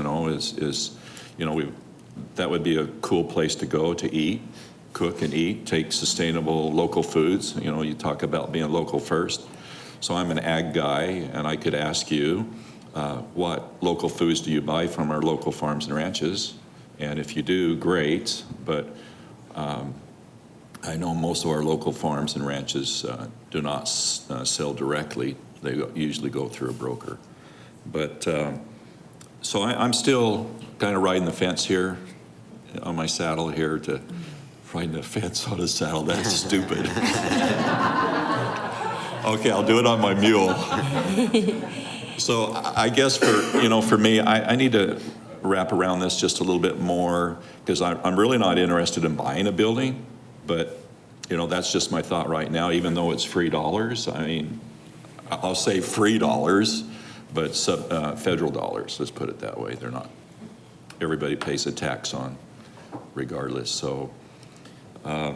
that would be a cool place to go to eat, cook and eat, take sustainable local foods. You talk about being local first. So I'm an ag guy, and I could ask you, what local foods do you buy from our local farms and ranches? And if you do, great, but I know most of our local farms and ranches do not sell directly. They usually go through a broker. But so I'm still kind of riding the fence here on my saddle here to riding the fence on a saddle. That's stupid. Okay, I'll do it on my mule. So I guess for me, I need to wrap around this just a little bit more, because I'm really not interested in buying a building, but that's just my thought right now, even though it's free dollars. I mean, I'll say free dollars, but federal dollars, let's put it that way. They're not, everybody pays a tax on regardless. So I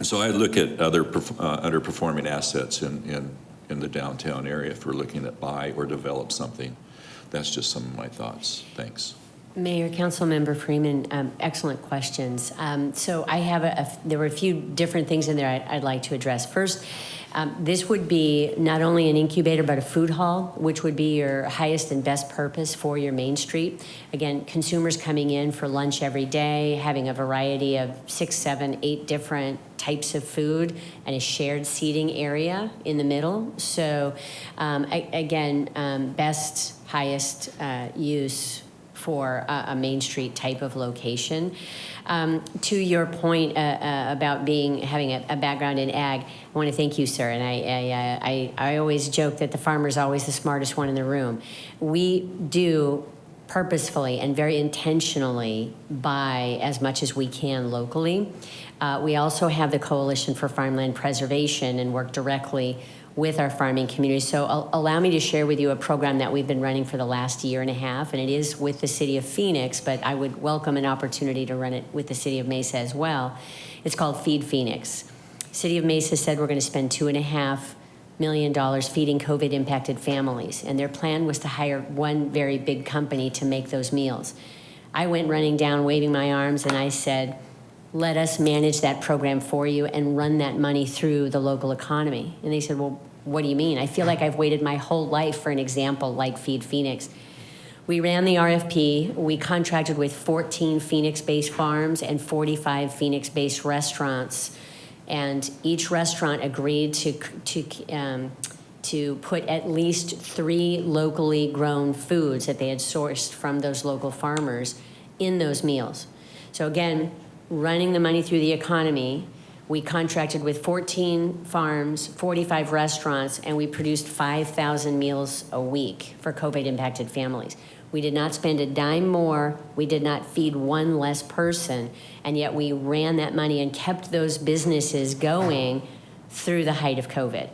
look at other underperforming assets in the downtown area if we're looking at buy or develop something. That's just some of my thoughts. Thanks. Mayor, Councilmember Freeman, excellent questions. So I have there were a few different things in there I'd like to address. First, this would be not only an incubator, but a food hall, which would be your highest and best purpose for your Main Street. Again, consumers coming in for lunch every day, having a variety of 6, 7, 8 different types of food and a shared seating area in the middle. So again, best, highest use for a Main Street type of location. To your point about having a background in ag, I want to thank you, sir. And I always joke that the farmer's always the smartest one in the room. We do purposefully and very intentionally buy as much as we can locally. We also have the Coalition for Farmland Preservation and work directly with our farming community. So allow me to share with you a program that we've been running for the last 1.5 years, and it is with the city of Phoenix, but I would welcome an opportunity to run it with the city of Mesa as well. It's called Feed Phoenix. City of Mesa said we're going to spend $2.5 million feeding COVID-impacted families, and their plan was to hire one very big company to make those meals. I went running down, waving my arms, and I said, let us manage that program for you and run that money through the local economy. And they said, well, what do you mean? I feel like I've waited my whole life for an example like Feed Phoenix. We ran the RFP. We contracted with 14 Phoenix-based farms and 45 Phoenix-based restaurants. And each restaurant agreed to put at least 3 locally grown foods that they had sourced from those local farmers in those meals. So again, running the money through the economy, we contracted with 14 farms, 45 restaurants, and we produced 5,000 meals a week for COVID-impacted families. We did not spend a dime more. We did not feed one less person, and yet we ran that money and kept those businesses going through the height of COVID.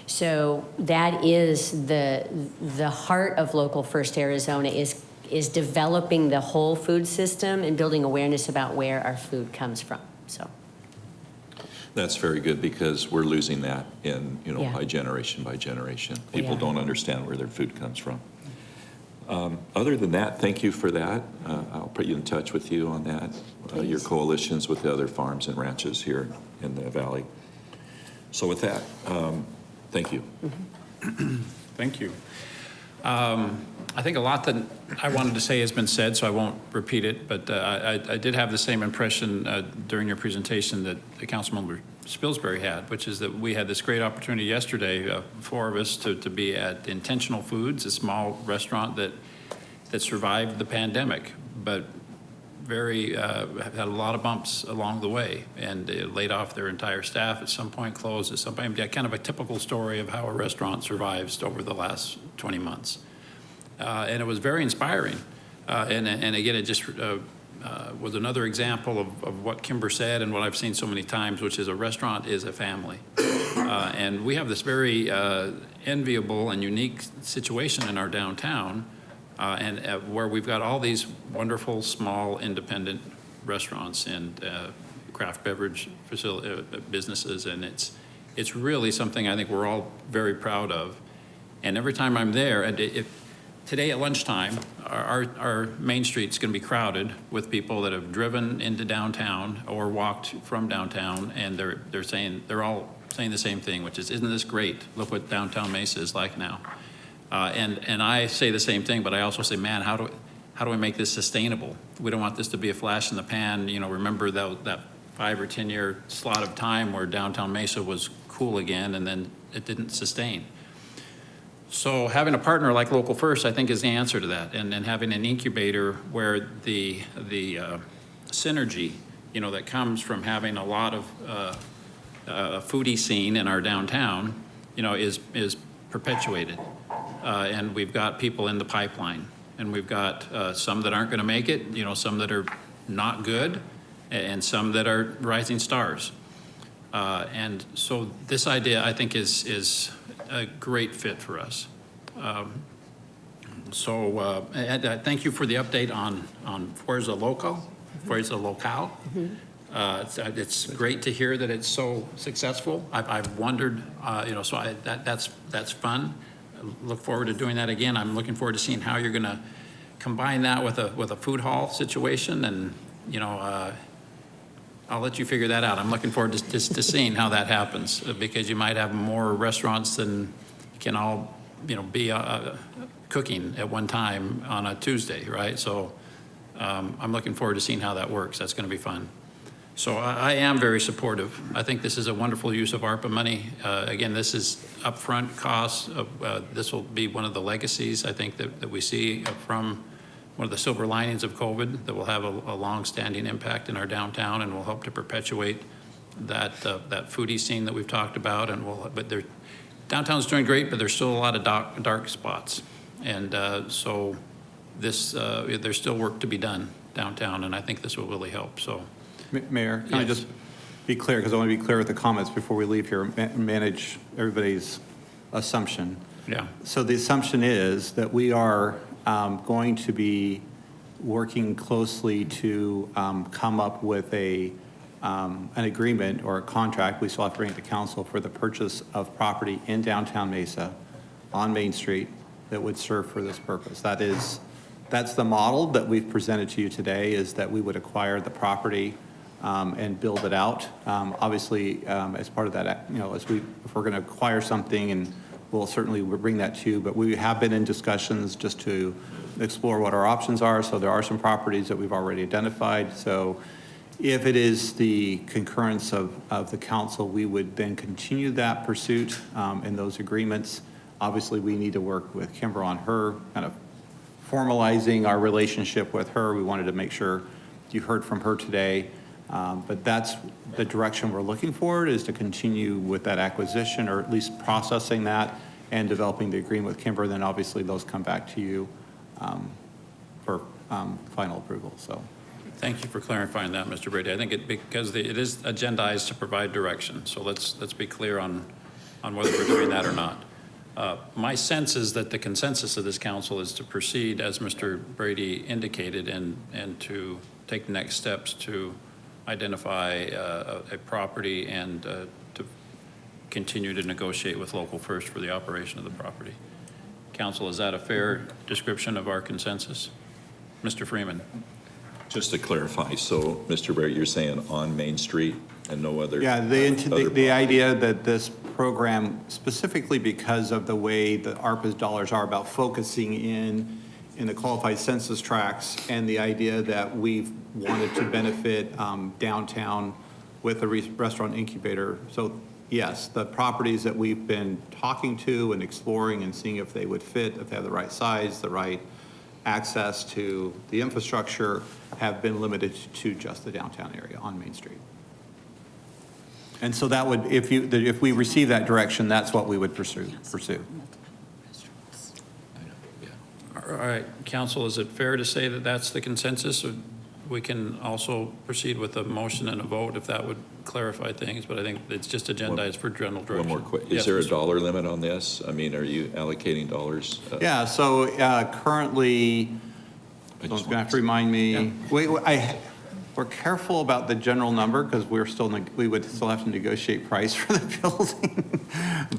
So that is the heart of Local First Arizona is developing the whole food system and building awareness about where our food comes from. So That's very good, because we're losing that in, Yeah. by generation by generation. We People are. don't understand where their food comes from. Other than that, thank you for that. I'll put you in touch with you on that, your coalitions with the other farms and ranches here in the valley. So with that, thank you. Thank you. I think a lot that I wanted to say has been said, so I won't repeat it, but I did have the same impression during your presentation that the Councilmember Spilsbury had, which is that we had this great opportunity yesterday, 4 of us, to be at Intentional Foods, a small restaurant that survived the pandemic, but had a lot of bumps along the way, and laid off their entire staff at some point, closed at some point. Kind of a typical story of how a restaurant survives over the last 20 months. And it was very inspiring. And again, it just was another example of what Kimber said and what I've seen so many times, which is a restaurant is a family. And we have this very enviable and unique situation in our downtown, where we've got all these wonderful, small, independent restaurants and craft beverage businesses. And it's really something I think we're all very proud of. And every time I'm there, and today at lunchtime, our main street's going to be crowded with people that have driven into downtown or walked from downtown, and they're all saying the same thing, which is, isn't this great? Look what downtown Mesa is like now. And I say the same thing, but I also say, man, how do we make this sustainable? We don't want this to be a flash in the pan. You know, remember that 5 or 10 year slot of time where downtown Mesa was cool again, and then it didn't sustain. So having a partner like Local First, I think, is the answer to that, and having an incubator where the synergy, you know, that comes from having a lot of a foodie scene in our downtown, you know, is perpetuated, and we've got people in the pipeline, and we've got some that aren't going to make it, you know, some that are not good, and some that are rising stars, and so this idea, I think, is a great fit for us. And thank you for the update on Fuerza Local. It's great to hear that it's so successful. I've wondered, you know, so that's fun. I look forward to doing that again. I'm looking forward to seeing how you're going to combine that with a food hall situation, and you know, I'll let you figure that out. I'm looking forward to seeing how that happens, because you might have more restaurants than can all, you know, be cooking at one time on a Tuesday, right? So I'm looking forward to seeing how that works. That's going to be fun. So I am very supportive. I think this is a wonderful use of ARPA money. Again, this is upfront costs. This will be one of the legacies, I think, that we see from one of the silver linings of COVID that will have a long-standing impact in our downtown, and will help to perpetuate that foodie scene that we've talked about. And downtown's doing great, but there's still a lot of dark spots, and so there's still work to be done downtown, and I think this will really help. So, Mayor, can I just be clear, because I want to be clear with the comments before we leave here, manage everybody's assumption. Yeah. So the assumption is that we are going to be working closely to come up with an agreement or a contract. We still have to bring it to council for the purchase of property in downtown Mesa on Main Street that would serve for this purpose. That's the model that we've presented to you today, is that we would acquire the property and build it out. Obviously, as part of that, you know, if we're going to acquire something, and we'll bring that to you, but we have been in discussions just to explore what our options are. So there are some properties that we've already identified. So if it is the concurrence of the council, we would then continue that pursuit and those agreements. Obviously, we need to work with Kimber on her kind of formalizing our relationship with her. We wanted to make sure you heard from her today. But that's the direction we're looking for, is to continue with that acquisition, or at least processing that and developing the agreement with Kimber. Then obviously those come back to you for final approval. So, thank you for clarifying that, Mr. Brady. I think because it is agendized to provide direction. So let's be clear on whether we're doing that or not. My sense is that the consensus of this council is to proceed, as Mr. Brady indicated, and to take the next steps to identify a property and to continue to negotiate with Local First for the operation of the property. Council, is that a fair description of our consensus? Mr. Freeman. Just to clarify, so Mr. Barrett, you're saying on Main Street and no other? Yeah, the idea that this program, specifically because of the way the ARPA's dollars are about focusing in the qualified census tracts, and the idea that we've wanted to benefit downtown with a restaurant incubator. So yes, the properties that we've been talking to and exploring and seeing if they would fit, if they have the right size, the right access to the infrastructure, have been limited to just the downtown area on Main Street. And so that would, if we receive that direction, that's what we would pursue. All right, Council, is it fair to say that that's the consensus? Or we can also proceed with a motion and a vote if that would clarify things, but I think it's just agendized for general direction. One more quick. Is there a dollar limit on this? I mean, are you allocating dollars? Yeah, so currently, someone's going to have to remind me. Yeah. We're careful about the general number because we would still have to negotiate price for the building.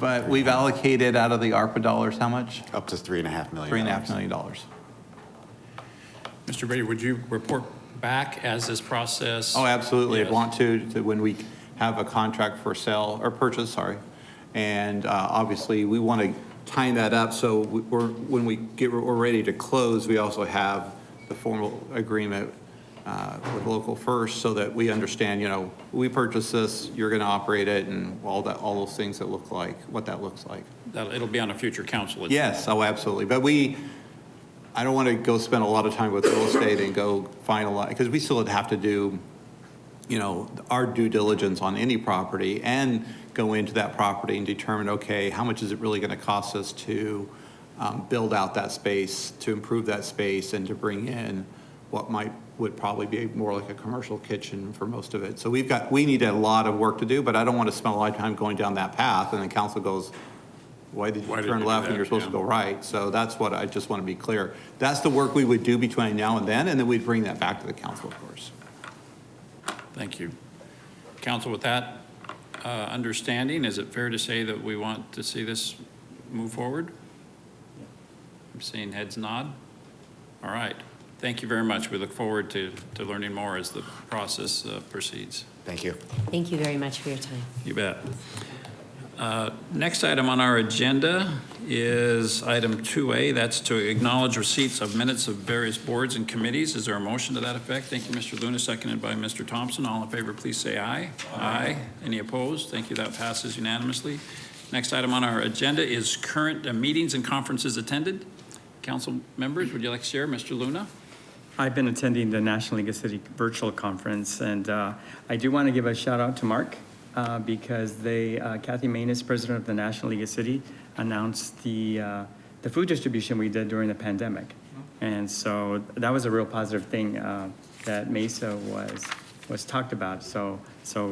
But we've allocated out of the ARPA dollars, how much? Up to $3.5 million. $3.5 million. Mr. Brady, would you report back as this process? Oh, absolutely. I'd Yes. want to when we have a contract for sale, or purchase, sorry. And obviously, we want to time that up so when we're ready to close, we also have the formal agreement with Local First so that we understand, you know, we purchase this, you're going to operate it, and all those things that look like, what that looks like. It'll be on a future council. Yes, oh, absolutely. But I don't want to go spend a lot of time with real estate and go finalize, because we still would have to do, you know, our due diligence on any property and go into that property and determine, okay, how much is it really going to cost us to build out that space, to improve that space, and to bring in what would probably be more like a commercial kitchen for most of it. So we need a lot of work to do, but I don't want to spend a lot of time going down that path and the council goes, why did you turn left and you're supposed to go right? So that's what I just want to be clear. That's the work we would do between now and then we'd bring that back to the council, of course. Thank you. Council, with that understanding, is it fair to say that we want to see this move forward? I'm seeing heads nod. All right. Thank you very much. We look forward to learning more as the process proceeds. Thank you. Thank you very much for your time. You bet. Next item on our agenda is item 2A. That's to acknowledge receipts of minutes of various boards and committees. Is there a motion to that effect? Thank you, Mr. Luna, seconded by Mr. Thompson. All in favor, please say aye. Aye. Any opposed? Thank you. That passes unanimously. Next item on our agenda is current meetings and conferences attended. Council members, would you like to share? Mr. Luna? I've been attending the National League of City virtual conference, and I do want to give a shout out to Mark because Kathy Manis, president of the National League of City, announced the food distribution we did during the pandemic. And so that was a real positive thing that Mesa was talked about. So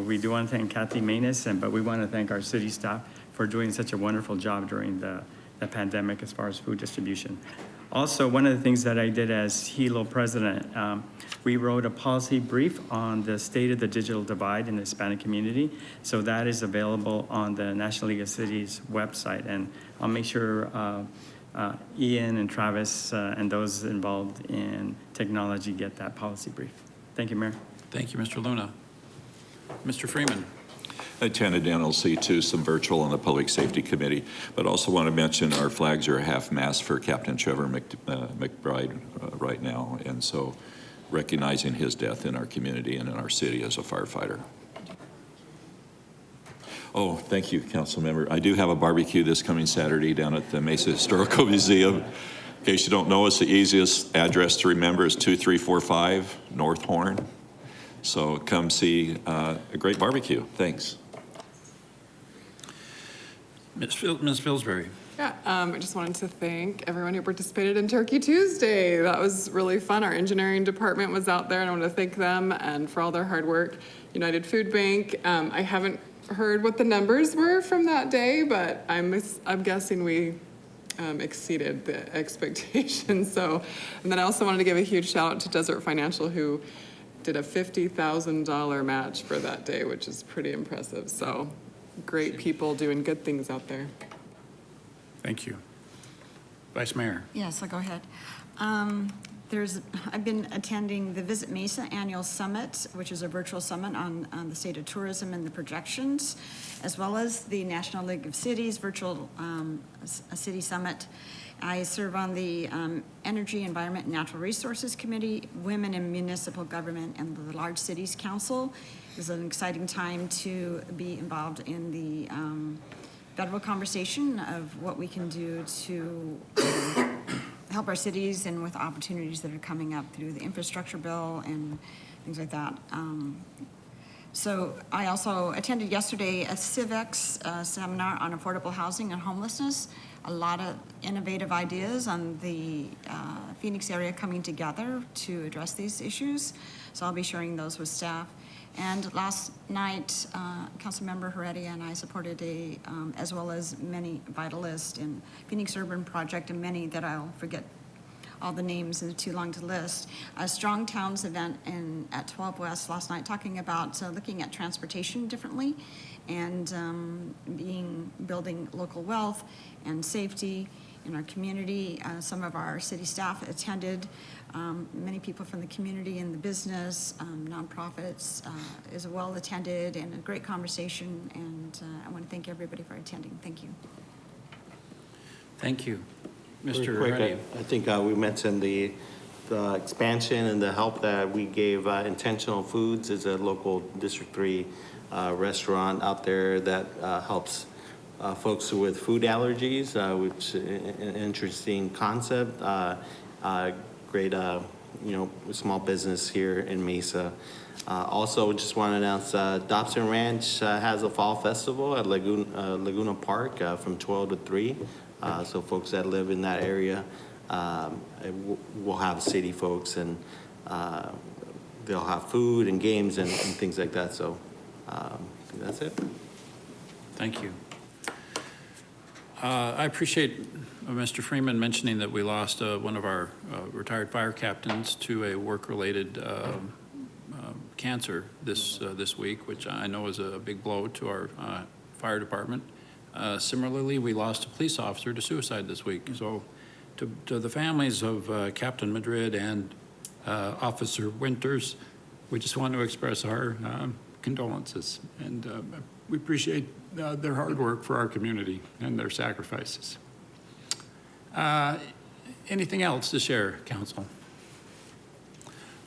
we do want to thank Kathy Manis, but we want to thank our city staff for doing such a wonderful job during the pandemic as far as food distribution. Also, one of the things that I did as HELO president, we wrote a policy brief on the state of the digital divide in the Hispanic community. So that is available on the National League of Cities website. And I'll make sure Ian and Travis and those involved in technology get that policy brief. Thank you, Mayor. Thank you, Mr. Luna. Mr. Freeman. I attended NLC too, some virtual on the Public Safety Committee, but also want to mention our flags are half-mast for Captain Trevor McBride right now, and so recognizing his death in our community and in our city as a firefighter. Oh, thank you, Council Member. I do have a barbecue this coming Saturday down at the Mesa Historical Museum. In case you don't know, it's the easiest address to remember is 2345 North Horn. So come see a great barbecue. Thanks. Ms. Pillsbury. Yeah, I just wanted to thank everyone who participated in Turkey Tuesday. That was really fun. Our engineering department was out there, and I want to thank them and for all their hard work. United Food Bank, I haven't heard what the numbers were from that day, but I'm guessing we exceeded the expectations. So, and then I also wanted to give a huge shout out to Desert Financial, who did a $50,000 match for that day, which is pretty impressive. So great people doing good things out there. Thank you. Vice Mayor. Yes, I'll go ahead. I've been attending the Visit Mesa Annual Summit, which is a virtual summit on the state of tourism and the projections, as well as the National League of Cities Virtual City Summit. I serve on the Energy, Environment, and Natural Resources Committee, Women in Municipal Government, and the Large Cities Council. It's an exciting time to be involved in the federal conversation of what we can do to help our cities and with opportunities that are coming up through the infrastructure bill and things like that. So I also attended yesterday a Civics seminar on affordable housing and homelessness. A lot of innovative ideas on the Phoenix area coming together to address these issues. So I'll be sharing those with staff. And last night, Councilmember Heredia and I supported as well as many Vitalist and Phoenix Urban Project and many that I'll forget all the names and too long to list. A Strong Towns event at 12 West last night, talking about looking at transportation differently and building local wealth and safety in our community. Some of our city staff attended. Many people from the community and the business, nonprofits, is well attended, and a great conversation. And I want to thank everybody for attending. Thank you. Thank you. Real Mr. quick, Reddy. I think we mentioned the expansion and the help that we gave Intentional Foods is a local District 3 restaurant out there that helps folks with food allergies, which is an interesting concept. Great, small business here in Mesa. Also, just want to announce Dobson Ranch has a fall festival at Laguna Park from 12 to 3. So folks that live in that area will have city folks, and they'll have food and games and things like that. So that's it. Thank you. I appreciate Mr. Freeman mentioning that we lost one of our retired fire captains to a work-related cancer this week, which I know is a big blow to our fire department. Similarly, we lost a police officer to suicide this week. So to the families of Captain Madrid and Officer Winters, we just want to express our condolences, and we appreciate their hard work for our community and their sacrifices. Anything else to share, Council?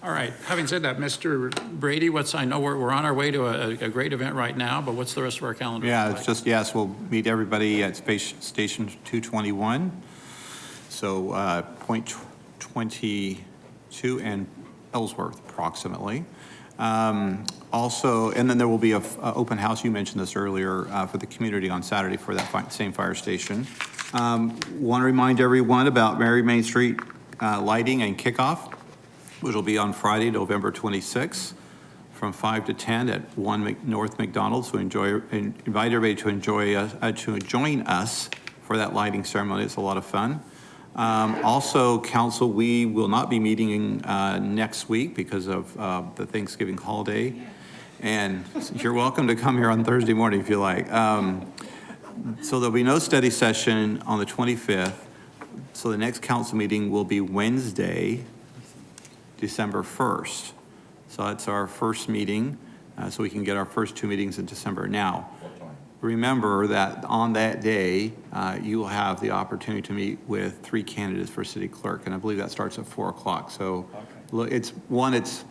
All right, having said that, Mr. Brady, I know we're on our way to a great event right now, but what's the rest of our calendar? Yeah, like? it's just, yes, we'll meet everybody at Space Station 221. So point 22 and Ellsworth approximately. Also, and then there will be a open house, you mentioned this earlier, for the community on Saturday for that same fire station. Want to remind everyone about Mary Main Street lighting and kickoff, which will be on Friday, November 26th, from 5 to 10 at 1 North McDonald. So invite everybody to join us for that lighting ceremony. It's a lot of fun. Also, Council, we will not be meeting next week because of the Thanksgiving holiday. And you're welcome to come here on Thursday morning if you like. So there'll be no study session on the 25th. So the next council meeting will be Wednesday, December 1st. So that's our first meeting, so we can get our first 2 meetings in December. Now, remember that on that day, you will have the opportunity to meet with 3 candidates for city clerk, and I believe that starts at 4 o'clock. So it's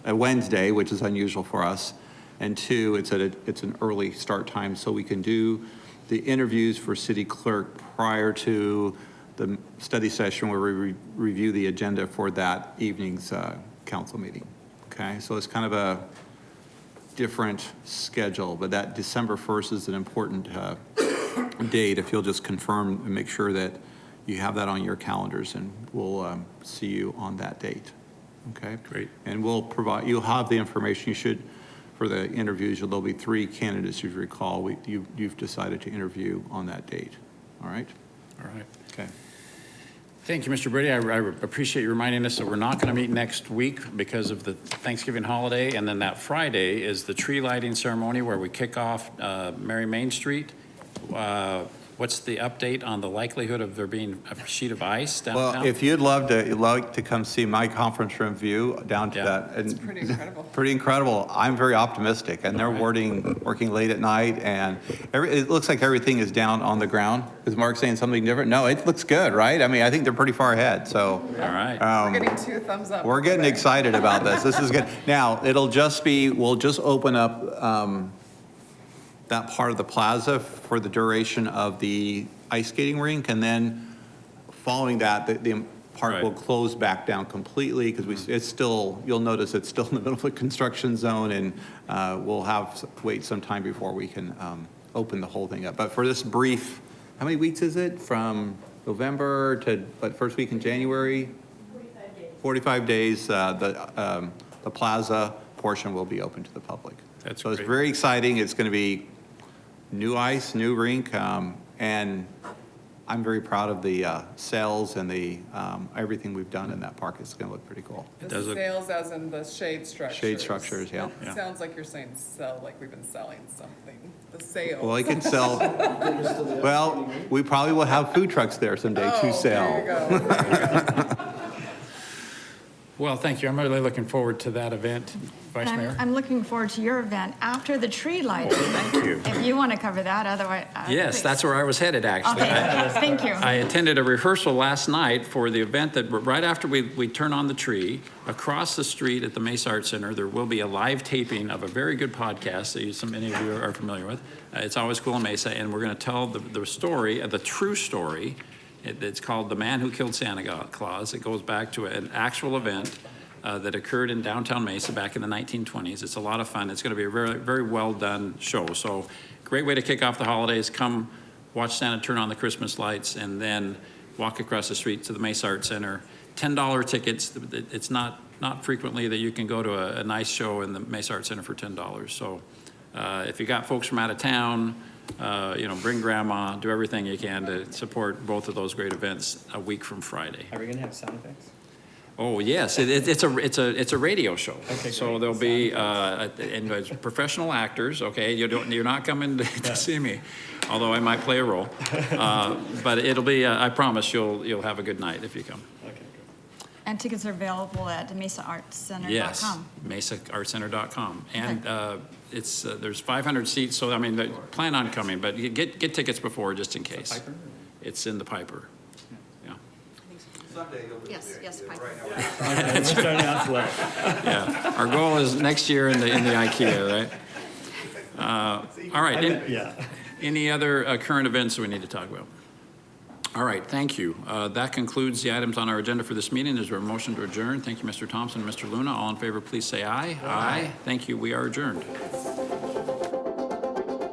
a Wednesday, which is unusual for us, and 2, it's an early start time, so we can do the interviews for city clerk prior to the study session where we review the agenda for that evening's council meeting. Okay, so it's kind of a different schedule, but that December 1st is an important date. If you'll just confirm and make sure that you have that on your calendars, and we'll see you on that date. Okay, great. And you'll have the information you should for the interviews. There'll be 3 candidates, you recall, you've decided to interview on that date. All right? All right. Okay. Thank you, Mr. Brady. I appreciate you reminding us that we're not going to meet next week because of the Thanksgiving holiday. And then that Friday is the tree lighting ceremony where we kick off Mary Main Street. What's the update on the likelihood of there being a sheet of ice downtown? Well, if you'd like to come see my conference room view down to that. It's pretty incredible. Pretty incredible. I'm very optimistic, and they're working late at night, and it looks like everything is down on the ground. Is Mark saying something different? No, it looks good, right? I mean, I think they're pretty far ahead, so. All right. We're getting 2 thumbs up. We're getting excited about this. This is good. Now, we'll just open up that part of the plaza for the duration of the ice skating rink, and then following that, the park will close back down completely because it's still, you'll notice it's still in the middle of a construction zone, and we'll have to wait some time before we can open the whole thing up. But for this brief, how many weeks is it? From November to first week in January? 45 days. 45 days, the plaza portion will be open to the public. That's so great. It's very exciting. It's going to be new ice, new rink, and I'm very proud of the sales and the, everything we've done in that park. It's going to look pretty cool. It does look- Sales as in the shade structures. Shade structures, yeah. It sounds like you're saying sell, like we've been selling something. The sales. Well, you can sell, well, we probably will have food trucks there someday to sell. There you go. There you go. Well, thank you. I'm really looking forward to that event, Vice Mayor. I'm looking forward to your event after the tree lighting. Thank you. If you want to cover that, otherwise. Yes, please. that's where I was headed, actually. Okay, thank you. I attended a rehearsal last night for the event that right after we turn on the tree, across the street at the Mesa Art Center, there will be a live taping of a very good podcast that many of you are familiar with. It's Always Cool in Mesa, and we're going to tell the story, the true story. It's called The Man Who Killed Santa Claus. It goes back to an actual event that occurred in downtown Mesa back in the 1920s. It's a lot of fun. It's going to be a very, very well done show. So great way to kick off the holidays. Come watch Santa turn on the Christmas lights and then walk across the street to the Mesa Art Center. $10 tickets. It's not frequently that you can go to a nice show in the Mesa Art Center for $10. So if you got folks from out of town, bring grandma, do everything you can to support both of those great events a week from Friday. Are we going to have sound effects? Oh, yes, it's a radio show. Okay, so great. there'll be and there's professional actors. Okay, you're not coming to see me, although I might play a role. But it'll be. I promise you'll have a good night if you come. Okay, good. And tickets are available at mesaartcenter.com. Yes, mesaartcenter.com, and there's 500 seats. So I mean, plan on coming, but you get tickets before just in case. Piper? It's in the Piper. Yes, Piper. Okay, we're starting out slow. Yeah, our goal is next year in the IKEA, right? All right. Yeah. Any other current events we need to talk about? All right, thank you. That concludes the items on our agenda for this meeting. Is there a motion to adjourn? Thank you, Mr. Thompson and Mr. Luna. All in favor, please say aye. Aye. Thank you. We are adjourned.